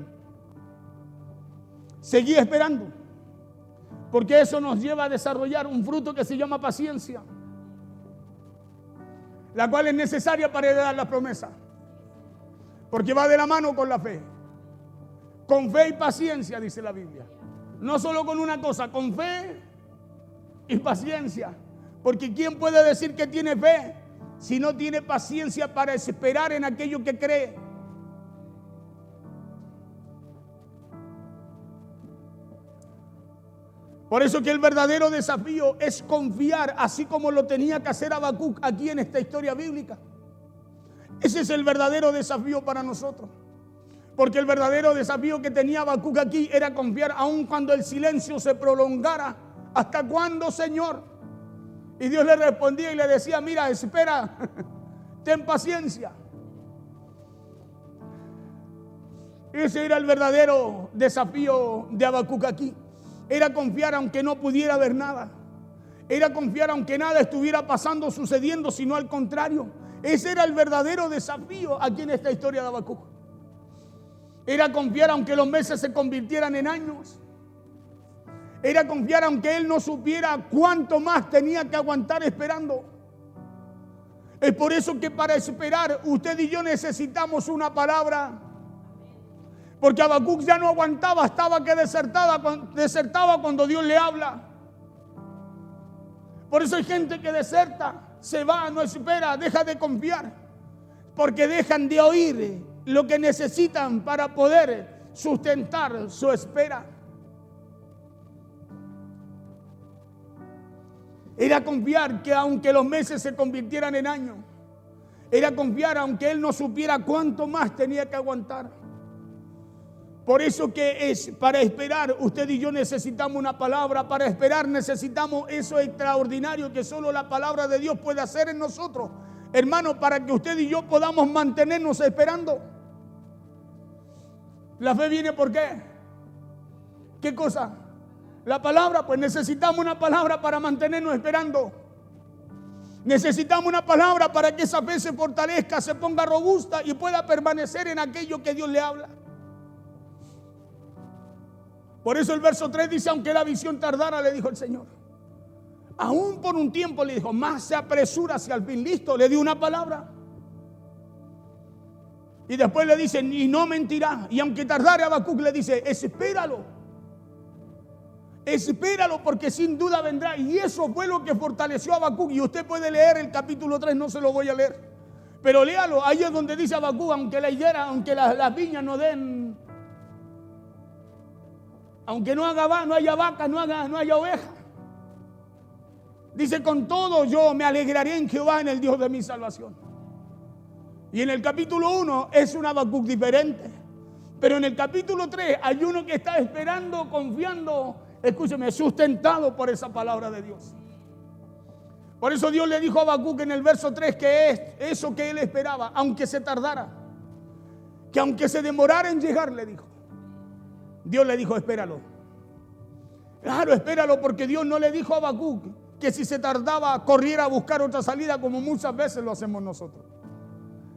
Seguí esperando. Porque eso nos lleva a desarrollar un fruto que se llama paciencia, la cual es necesaria para heredar la promesa. Porque va de la mano con la fe. Con fe y paciencia, dice la Biblia. No solo con una cosa, con fe y paciencia. Porque ¿quién puede decir que tiene fe si no tiene paciencia para esperar en aquello que cree? Por eso que el verdadero desafío es confiar, así como lo tenía que hacer Habacuc aquí en esta historia bíblica. Ese es el verdadero desafío para nosotros. Porque el verdadero desafío que tenía Habacuc aquí era confiar aun cuando el silencio se prolongara. ¿Hasta cuándo, Señor? Y Dios le respondía y le decía, mira, espera, ten paciencia. Ese era el verdadero desafío de Habacuc aquí. Era confiar aunque no pudiera ver nada. Era confiar aunque nada estuviera pasando, sucediendo, sino al contrario. Ese era el verdadero desafío aquí en esta historia de Habacuc. Era confiar aunque los meses se convirtieran en años. Era confiar aunque él no supiera cuánto más tenía que aguantar esperando. Es por eso que para esperar usted y yo necesitamos una palabra. Porque Habacuc ya no aguantaba, estaba que desertaba cuando Dios le habla. Por eso hay gente que deserta, se va, no espera, deja de confiar. Porque dejan de oír lo que necesitan para poder sustentar su espera. Era confiar que aunque los meses se convirtieran en años, era confiar aunque él no supiera cuánto más tenía que aguantar. Por eso que es, para esperar, usted y yo necesitamos una palabra. Para esperar necesitamos eso extraordinario que solo la palabra de Dios puede hacer en nosotros. Hermano, para que usted y yo podamos mantenernos esperando. La fe viene ¿por qué? ¿Qué cosa? La palabra, pues necesitamos una palabra para mantenernos esperando. Necesitamos una palabra para que esa fe se fortalezca, se ponga robusta y pueda permanecer en aquello que Dios le habla. Por eso el verso 3 dice, aunque la visión tardara, le dijo el Señor. Aún por un tiempo le dijo, más se apresura hacia el fin. Listo, le dio una palabra. Y después le dice, y no mentirá. Y aunque tardare, Habacuc le dice, espéralo. Espéralo porque sin duda vendrá. Y eso fue lo que fortaleció a Habacuc. Y usted puede leer el capítulo 3, no se lo voy a leer. Pero léalo, ahí es donde dice Habacuc, aunque la higuera, aunque las viñas no den, aunque no haya vaca, no haya oveja. Dice, con todo yo me alegraré en Jehová, en el Dios de mi salvación. Y en el capítulo 1 es un Habacuc diferente. Pero en el capítulo 3 hay uno que está esperando, confiando, escúcheme, sustentado por esa palabra de Dios. Por eso Dios le dijo a Habacuc en el verso 3 que es eso que él esperaba, aunque se tardara, que aunque se demorara en llegar, le dijo. Dios le dijo, espéralo. Claro, espéralo, porque Dios no le dijo a Habacuc que si se tardaba corriera a buscar otra salida como muchas veces lo hacemos nosotros.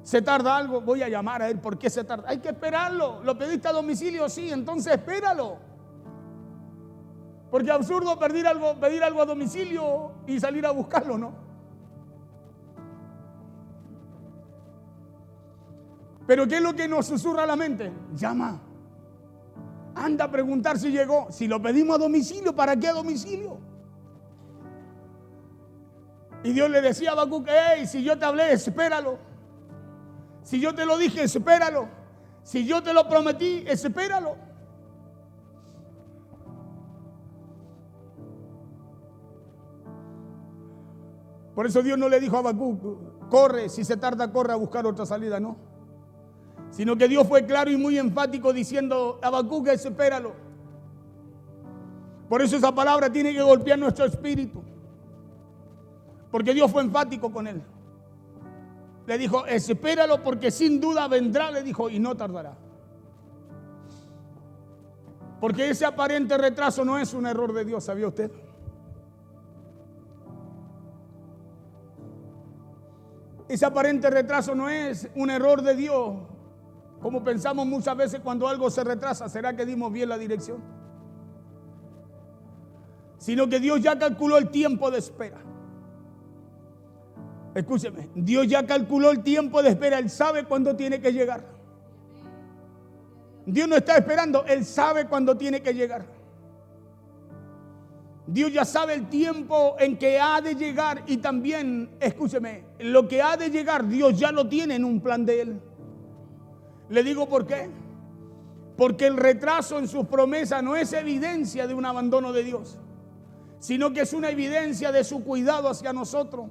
Se tarda algo, voy a llamar a él, ¿por qué se tarda? Hay que esperarlo. ¿Lo pediste a domicilio? Sí, entonces espéralo. Porque es absurdo pedir algo a domicilio y salir a buscarlo, ¿no? Pero ¿qué es lo que nos susurra la mente? Llama. Anda a preguntar si llegó. Si lo pedimos a domicilio, ¿para qué a domicilio? Y Dios le decía a Habacuc, hey, si yo te hablé, espéralo. Si yo te lo dije, espéralo. Si yo te lo prometí, espéralo. Por eso Dios no le dijo a Habacuc, corre, si se tarda, corre a buscar otra salida, no. Sino que Dios fue claro y muy enfático diciendo, Habacuc, espéralo. Por eso esa palabra tiene que golpear nuestro espíritu. Porque Dios fue enfático con él. Le dijo, espéralo porque sin duda vendrá, le dijo, y no tardará. Porque ese aparente retraso no es un error de Dios, ¿sabía usted? Ese aparente retraso no es un error de Dios, como pensamos muchas veces cuando algo se retrasa. ¿Será que dimos bien la dirección? Sino que Dios ya calculó el tiempo de espera. Escúcheme, Dios ya calculó el tiempo de espera. Él sabe cuándo tiene que llegar. Dios no está esperando, Él sabe cuándo tiene que llegar. Dios ya sabe el tiempo en que ha de llegar y también, escúcheme, lo que ha de llegar, Dios ya lo tiene en un plan de Él. Le digo por qué. Porque el retraso en sus promesas no es evidencia de un abandono de Dios, sino que es una evidencia de su cuidado hacia nosotros.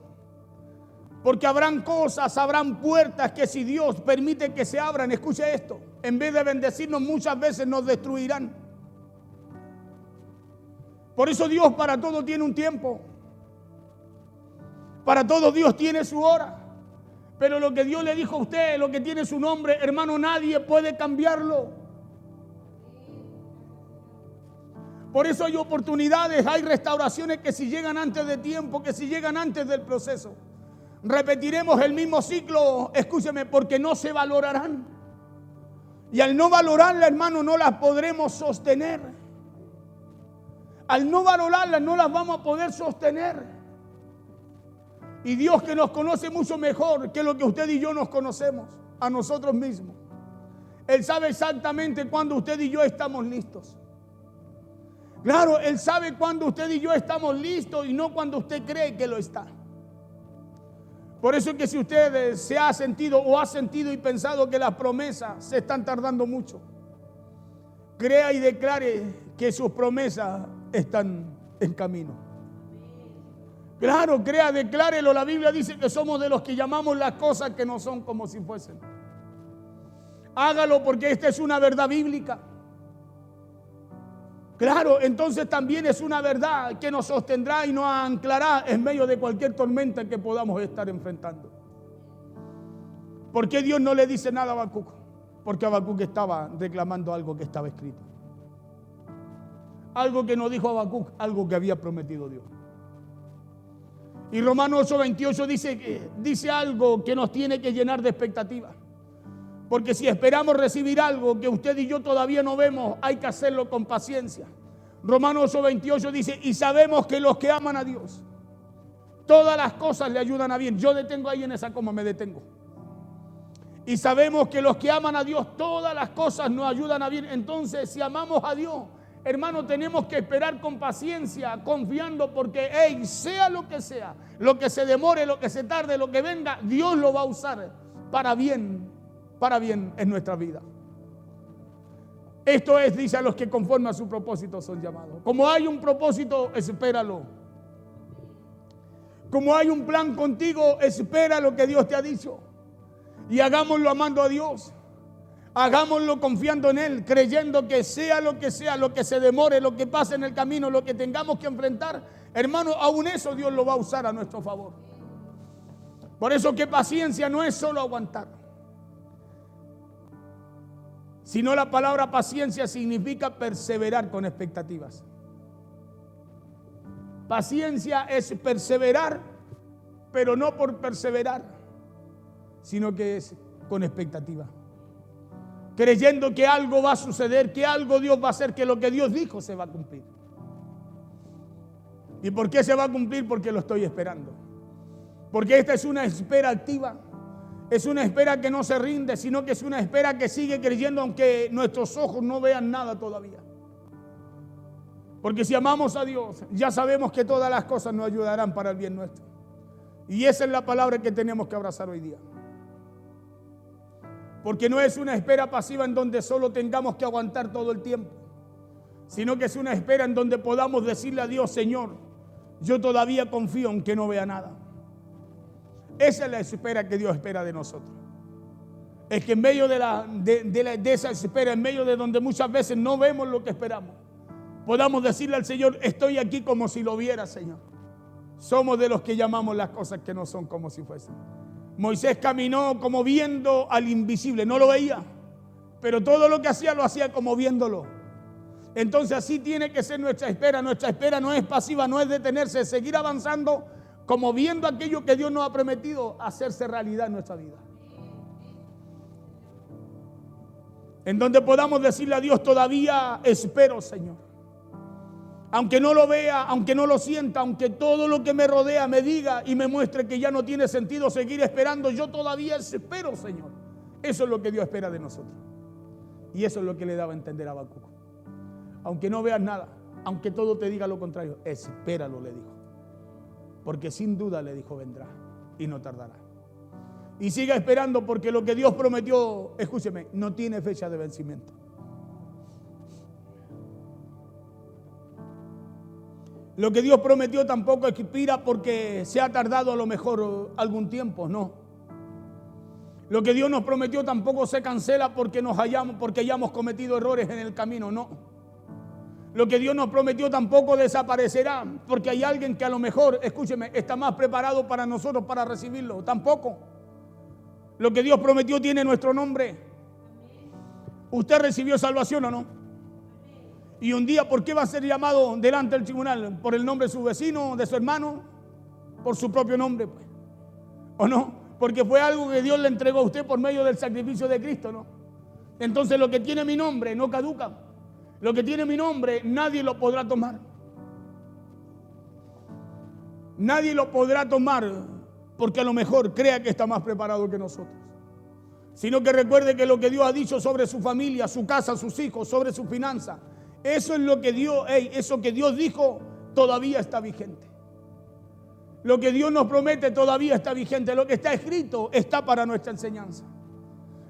Porque habrán cosas, habrán puertas que si Dios permite que se abran, escuche esto, en vez de bendecirnos muchas veces nos destruirán. Por eso Dios para todo tiene un tiempo. Para todo Dios tiene su hora. Pero lo que Dios le dijo a usted, lo que tiene su nombre, hermano, nadie puede cambiarlo. Por eso hay oportunidades, hay restauraciones que si llegan antes de tiempo, que si llegan antes del proceso, repetiremos el mismo ciclo, escúcheme, porque no se valorarán. Y al no valorarla, hermano, no las podremos sostener. Al no valorarlas, no las vamos a poder sostener. Y Dios, que nos conoce mucho mejor que lo que usted y yo nos conocemos a nosotros mismos, Él sabe exactamente cuándo usted y yo estamos listos. Claro, Él sabe cuándo usted y yo estamos listos y no cuando usted cree que lo está. Por eso es que si usted se ha sentido o ha sentido y pensado que las promesas se están tardando mucho, crea y declare que sus promesas están en camino. Claro, crea, declárelo. La Biblia dice que somos de los que llamamos las cosas que no son como si fuesen. Hágalo porque esta es una verdad bíblica. Claro, entonces también es una verdad que nos sostendrá y nos anclará en medio de cualquier tormenta que podamos estar enfrentando. ¿Por qué Dios no le dice nada a Habacuc? Porque Habacuc estaba reclamando algo que estaba escrito. Algo que no dijo Habacuc, algo que había prometido Dios. Y Romanos 8:28 dice algo que nos tiene que llenar de expectativa. Porque si esperamos recibir algo que usted y yo todavía no vemos, hay que hacerlo con paciencia. Romanos 8:28 dice, y sabemos que los que aman a Dios, todas las cosas le ayudan a bien. Yo detengo ahí en esa coma, me detengo. Y sabemos que los que aman a Dios, todas las cosas nos ayudan a bien. Entonces, si amamos a Dios, hermano, tenemos que esperar con paciencia, confiando, porque sea lo que se demore, lo que se tarde, lo que venga, Dios lo va a usar para bien en nuestra vida. Esto es, dice, a los que conforme a su propósito son llamados. Como hay un propósito, espéralo. Como hay un plan contigo, espera lo que Dios te ha dicho. Y hagámoslo amando a Dios. Hagámoslo confiando en Él, creyendo que sea, lo que se demore, lo que pase en el camino, lo que tengamos que enfrentar, hermano, aún eso Dios lo va a usar a nuestro favor. Por eso que paciencia no es solo aguantar, sino la palabra paciencia significa perseverar con expectativas. Paciencia es perseverar, pero no por perseverar, sino que es con expectativa. Creyendo que algo va a suceder, que algo Dios va a hacer, que lo que Dios dijo se va a cumplir. ¿Y por qué se va a cumplir? Porque lo estoy esperando. Porque esta es una espera activa. Es una espera que no se rinde, sino que es una espera que sigue creyendo aunque nuestros ojos no vean nada todavía. Porque si amamos a Dios, ya sabemos que todas las cosas nos ayudarán para el bien nuestro. Y esa es la palabra que tenemos que abrazar hoy día. Porque no es una espera pasiva en donde solo tengamos que aguantar todo el tiempo, sino que es una espera en donde podamos decirle a Dios, Señor, yo todavía confío en que no vea nada. Esa es la espera que Dios espera de nosotros. Es que en medio de esa espera, en medio de donde muchas veces no vemos lo que esperamos, podamos decirle al Señor, estoy aquí como si lo viera, Señor. Somos de los que llamamos las cosas que no son como si fuesen. Moisés caminó como viendo al invisible, no lo veía, pero todo lo que hacía lo hacía como viéndolo. Entonces así tiene que ser nuestra espera. Nuestra espera no es pasiva, no es detenerse, es seguir avanzando como viendo aquello que Dios nos ha prometido hacerse realidad en nuestra vida. En donde podamos decirle a Dios, todavía espero, Señor. Aunque no lo vea, aunque no lo sienta, aunque todo lo que me rodea me diga y me muestre que ya no tiene sentido seguir esperando, yo todavía espero, Señor. Eso es lo que Dios espera de nosotros. Y eso es lo que le daba a entender a Habacuc. Aunque no veas nada, aunque todo te diga lo contrario, espéralo, le dijo. Porque sin duda, le dijo, vendrá y no tardará. Y siga esperando, porque lo que Dios prometió, escúcheme, no tiene fecha de vencimiento. Lo que Dios prometió tampoco expira porque se ha tardado a lo mejor algún tiempo, no. Lo que Dios nos prometió tampoco se cancela porque hayamos cometido errores en el camino, no. Lo que Dios nos prometió tampoco desaparecerá porque hay alguien que a lo mejor, escúcheme, está más preparado para nosotros para recibirlo, tampoco. Lo que Dios prometió tiene nuestro nombre. ¿Usted recibió salvación o no? Y un día, ¿por qué va a ser llamado delante del tribunal? ¿Por el nombre de su vecino, de su hermano? ¿Por su propio nombre? Pues. ¿O no? Porque fue algo que Dios le entregó a usted por medio del sacrificio de Cristo, ¿no? Entonces lo que tiene mi nombre no caduca. Lo que tiene mi nombre nadie lo podrá tomar. Nadie lo podrá tomar porque a lo mejor crea que está más preparado que nosotros. Sino que recuerde que lo que Dios ha dicho sobre su familia, su casa, sus hijos, sobre su finanza, eso es lo que eso que Dios dijo todavía está vigente. Lo que Dios nos promete todavía está vigente. Lo que está escrito está para nuestra enseñanza.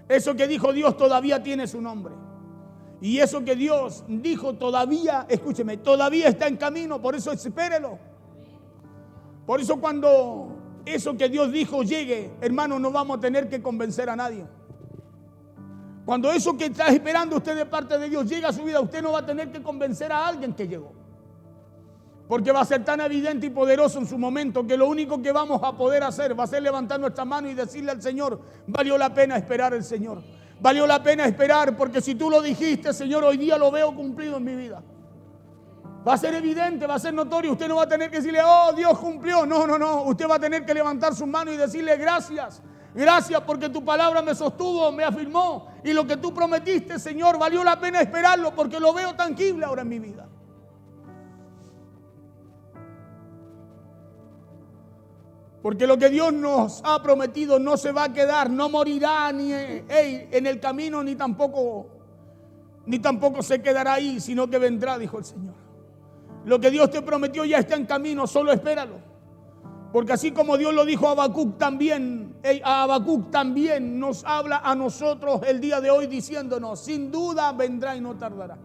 Eso que dijo Dios todavía tiene su nombre. Y eso que Dios dijo todavía, escúcheme, todavía está en camino. Por eso espérelo. Por eso cuando eso que Dios dijo llegue, hermano, no vamos a tener que convencer a nadie. Cuando eso que está esperando usted de parte de Dios llega a su vida, usted no va a tener que convencer a alguien que llegó. Porque va a ser tan evidente y poderoso en su momento que lo único que vamos a poder hacer va a ser levantar nuestra mano y decirle al Señor, valió la pena esperar el Señor. Valió la pena esperar porque si tú lo dijiste, Señor, hoy día lo veo cumplido en mi vida. Va a ser evidente, va a ser notorio. Usted no va a tener que decirle, oh, Dios cumplió. No, no, no. Usted va a tener que levantar su mano y decirle gracias. Gracias porque tu palabra me sostuvo, me afirmó. Y lo que tú prometiste, Señor, valió la pena esperarlo porque lo veo tangible ahora en mi vida. Porque lo que Dios nos ha prometido no se va a quedar, no morirá ni en el camino, ni tampoco se quedará ahí, sino que vendrá, dijo el Señor. Lo que Dios te prometió ya está en camino, solo espéralo. Porque así como Dios lo dijo a Habacuc también nos habla a nosotros el día de hoy diciéndonos, sin duda vendrá y no tardará.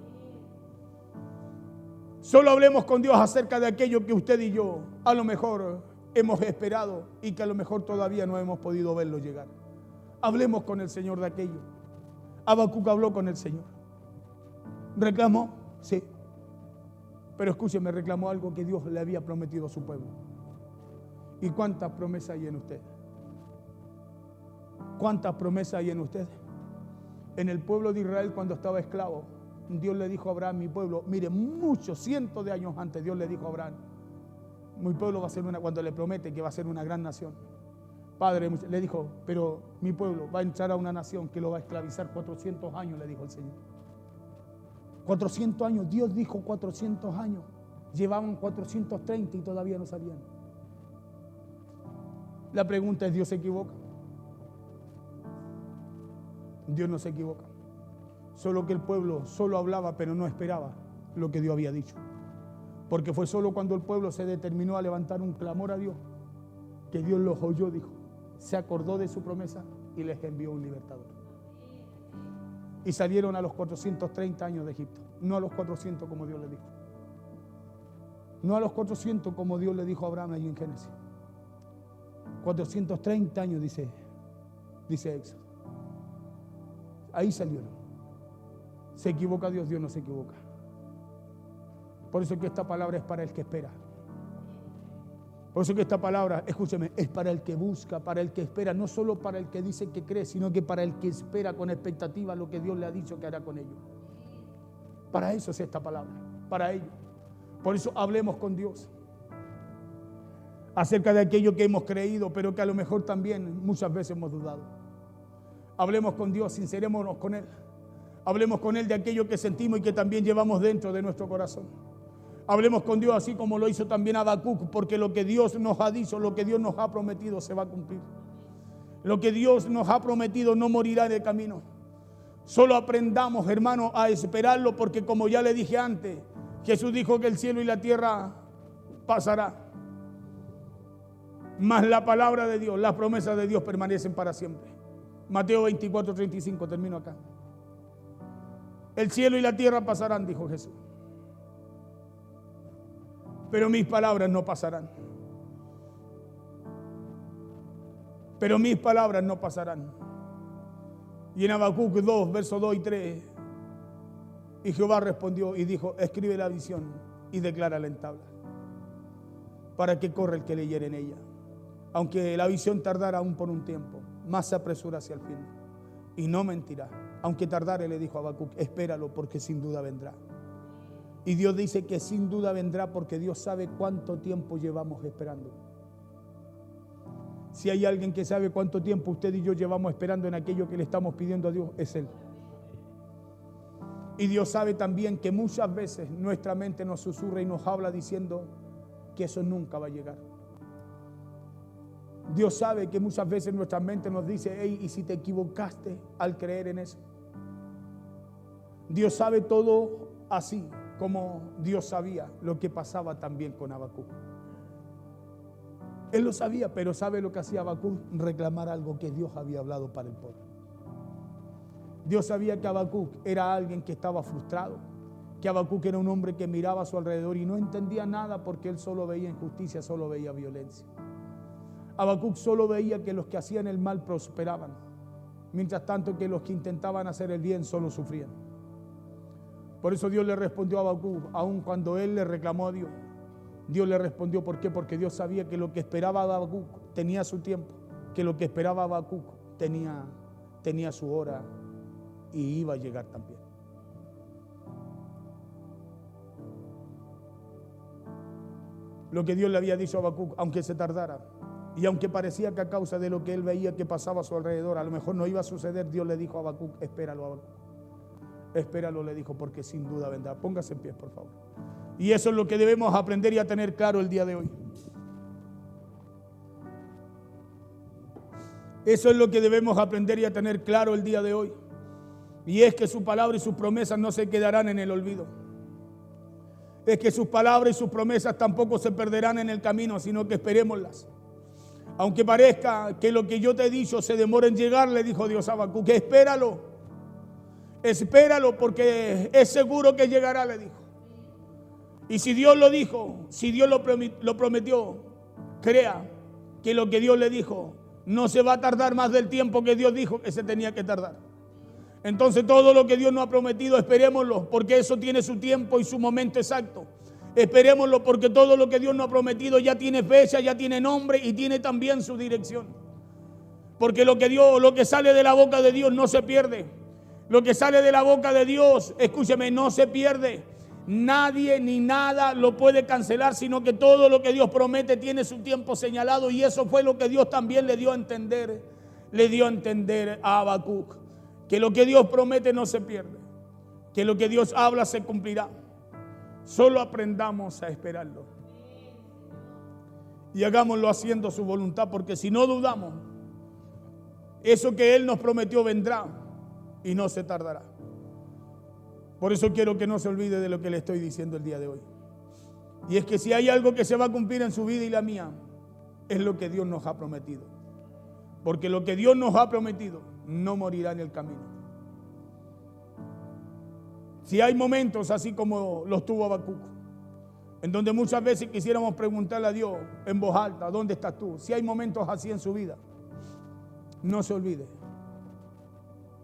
Solo hablemos con Dios acerca de aquello que usted y yo a lo mejor hemos esperado y que a lo mejor todavía no hemos podido verlo llegar. Hablemos con el Señor de aquello. Habacuc habló con el Señor. ¿Reclamó? Sí. Pero escúcheme, reclamó algo que Dios le había prometido a su pueblo. ¿Y cuántas promesas hay en usted? ¿Cuántas promesas hay en usted? En el pueblo de Israel cuando estaba esclavo, Dios le dijo a Abraham, mi pueblo, mire, muchos cientos de años antes, Dios le dijo a Abraham, mi pueblo va a ser cuando le promete que va a ser una gran nación. Padre, le dijo, pero mi pueblo va a entrar a una nación que lo va a esclavizar 400 años, le dijo el Señor. 400 años, Dios dijo 400 años. Llevaban 430 y todavía no sabían. La pregunta es, ¿Dios se equivoca? Dios no se equivoca. Solo que el pueblo solo hablaba, pero no esperaba lo que Dios había dicho. Porque fue solo cuando el pueblo se determinó a levantar un clamor a Dios, que Dios los oyó, dijo, se acordó de su promesa y les envió un libertador. Y salieron a los 430 años de Egipto, no a los 400 como Dios le dijo. No a los 400 como Dios le dijo a Abraham allí en Génesis. 430 años dice Éxodo. Ahí salieron. ¿Se equivoca Dios? Dios no se equivoca. Por eso es que esta palabra es para el que espera. Por eso que esta palabra, escúcheme, es para el que busca, para el que espera, no solo para el que dice que cree, sino que para el que espera con expectativa lo que Dios le ha dicho que hará con ellos. Para eso es esta palabra, para ello. Por eso hablemos con Dios acerca de aquello que hemos creído, pero que a lo mejor también muchas veces hemos dudado. Hablemos con Dios, sincerémonos con Él. Hablemos con Él de aquello que sentimos y que también llevamos dentro de nuestro corazón. Hablemos con Dios así como lo hizo también Habacuc, porque lo que Dios nos ha dicho, lo que Dios nos ha prometido se va a cumplir. Lo que Dios nos ha prometido no morirá en el camino. Solo aprendamos, hermano, a esperarlo, porque como ya le dije antes, Jesús dijo que el cielo y la tierra pasará, mas la palabra de Dios, las promesas de Dios permanecen para siempre. Mateo 24:35, termino acá. El cielo y la tierra pasarán, dijo Jesús, pero mis palabras no pasarán. Pero mis palabras no pasarán. Y en Habacuc 2, versos 2 y 3, y Jehová respondió y dijo: escribe la visión y declárala en tabla, para que corra el que leyere en ella. Aunque la visión tardara aún por un tiempo, más se apresura hacia el fin, y no mentirá. Aunque tardare, le dijo a Habacuc, espéralo, porque sin duda vendrá. Y Dios dice que sin duda vendrá, porque Dios sabe cuánto tiempo llevamos esperando. Si hay alguien que sabe cuánto tiempo usted y yo llevamos esperando en aquello que le estamos pidiendo a Dios, es Él. Y Dios sabe también que muchas veces nuestra mente nos susurra y nos habla diciendo que eso nunca va a llegar. Dios sabe que muchas veces nuestra mente nos dice: hey, ¿y si te equivocaste al creer en eso? Dios sabe todo, así como Dios sabía lo que pasaba también con Habacuc. Él lo sabía, pero ¿sabe lo que hacía Habacuc? Reclamar algo que Dios había hablado para el pueblo. Dios sabía que Habacuc era alguien que estaba frustrado, que Habacuc era un hombre que miraba a su alrededor y no entendía nada, porque él solo veía injusticia, solo veía violencia. Habacuc solo veía que los que hacían el mal prosperaban, mientras tanto que los que intentaban hacer el bien solo sufrían. Por eso Dios le respondió a Habacuc, aun cuando él le reclamó a Dios. Dios le respondió, ¿por qué? Porque Dios sabía que lo que esperaba Habacuc tenía su tiempo, que lo que esperaba Habacuc tenía su hora y iba a llegar también. Lo que Dios le había dicho a Habacuc, aunque se tardara, y aunque parecía que a causa de lo que él veía que pasaba a su alrededor, a lo mejor no iba a suceder, Dios le dijo a Habacuc: espéralo, Habacuc. Espéralo, le dijo, porque sin duda vendrá. Póngase en pie, por favor. Y eso es lo que debemos aprender y a tener claro el día de hoy. Eso es lo que debemos aprender y a tener claro el día de hoy. Y es que su palabra y sus promesas no se quedarán en el olvido. Es que sus palabras y sus promesas tampoco se perderán en el camino, sino que esperémoslas. Aunque parezca que lo que yo te he dicho se demora en llegar, le dijo Dios a Habacuc, que espéralo. Espéralo, porque es seguro que llegará, le dijo. Y si Dios lo dijo, si Dios lo prometió, crea que lo que Dios le dijo no se va a tardar más del tiempo que Dios dijo que se tenía que tardar. Entonces todo lo que Dios nos ha prometido, esperémoslo, porque eso tiene su tiempo y su momento exacto. Esperémoslo, porque todo lo que Dios nos ha prometido ya tiene fecha, ya tiene nombre y tiene también su dirección. Porque lo que sale de la boca de Dios no se pierde. Lo que sale de la boca de Dios, escúcheme, no se pierde. Nadie ni nada lo puede cancelar, sino que todo lo que Dios promete tiene su tiempo señalado, y eso fue lo que Dios también le dio a entender a Habacuc, que lo que Dios promete no se pierde, que lo que Dios habla se cumplirá. Solo aprendamos a esperarlo y hagámoslo haciendo su voluntad, porque si no dudamos, eso que Él nos prometió vendrá y no se tardará. Por eso quiero que no se olvide de lo que le estoy diciendo el día de hoy. Y es que si hay algo que se va a cumplir en su vida y la mía, es lo que Dios nos ha prometido. Porque lo que Dios nos ha prometido no morirá en el camino. Si hay momentos así como los tuvo Habacuc, en donde muchas veces quisiéramos preguntarle a Dios en voz alta, ¿dónde estás tú? Si hay momentos así en su vida, no se olvide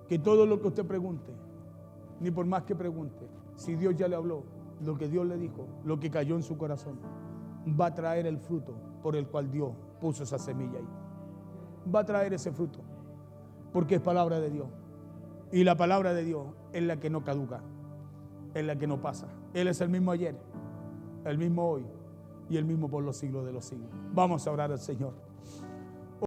que todo lo que usted pregunte, ni por más que pregunte, si Dios ya le habló, lo que Dios le dijo, lo que cayó en su corazón, va a traer el fruto por el cual Dios puso esa semilla ahí. Va a traer ese fruto, porque es palabra de Dios. Y la palabra de Dios es la que no caduca, es la que no pasa. Él es el mismo ayer, el mismo hoy y el mismo por los siglos de los siglos. Vamos a orar al Señor.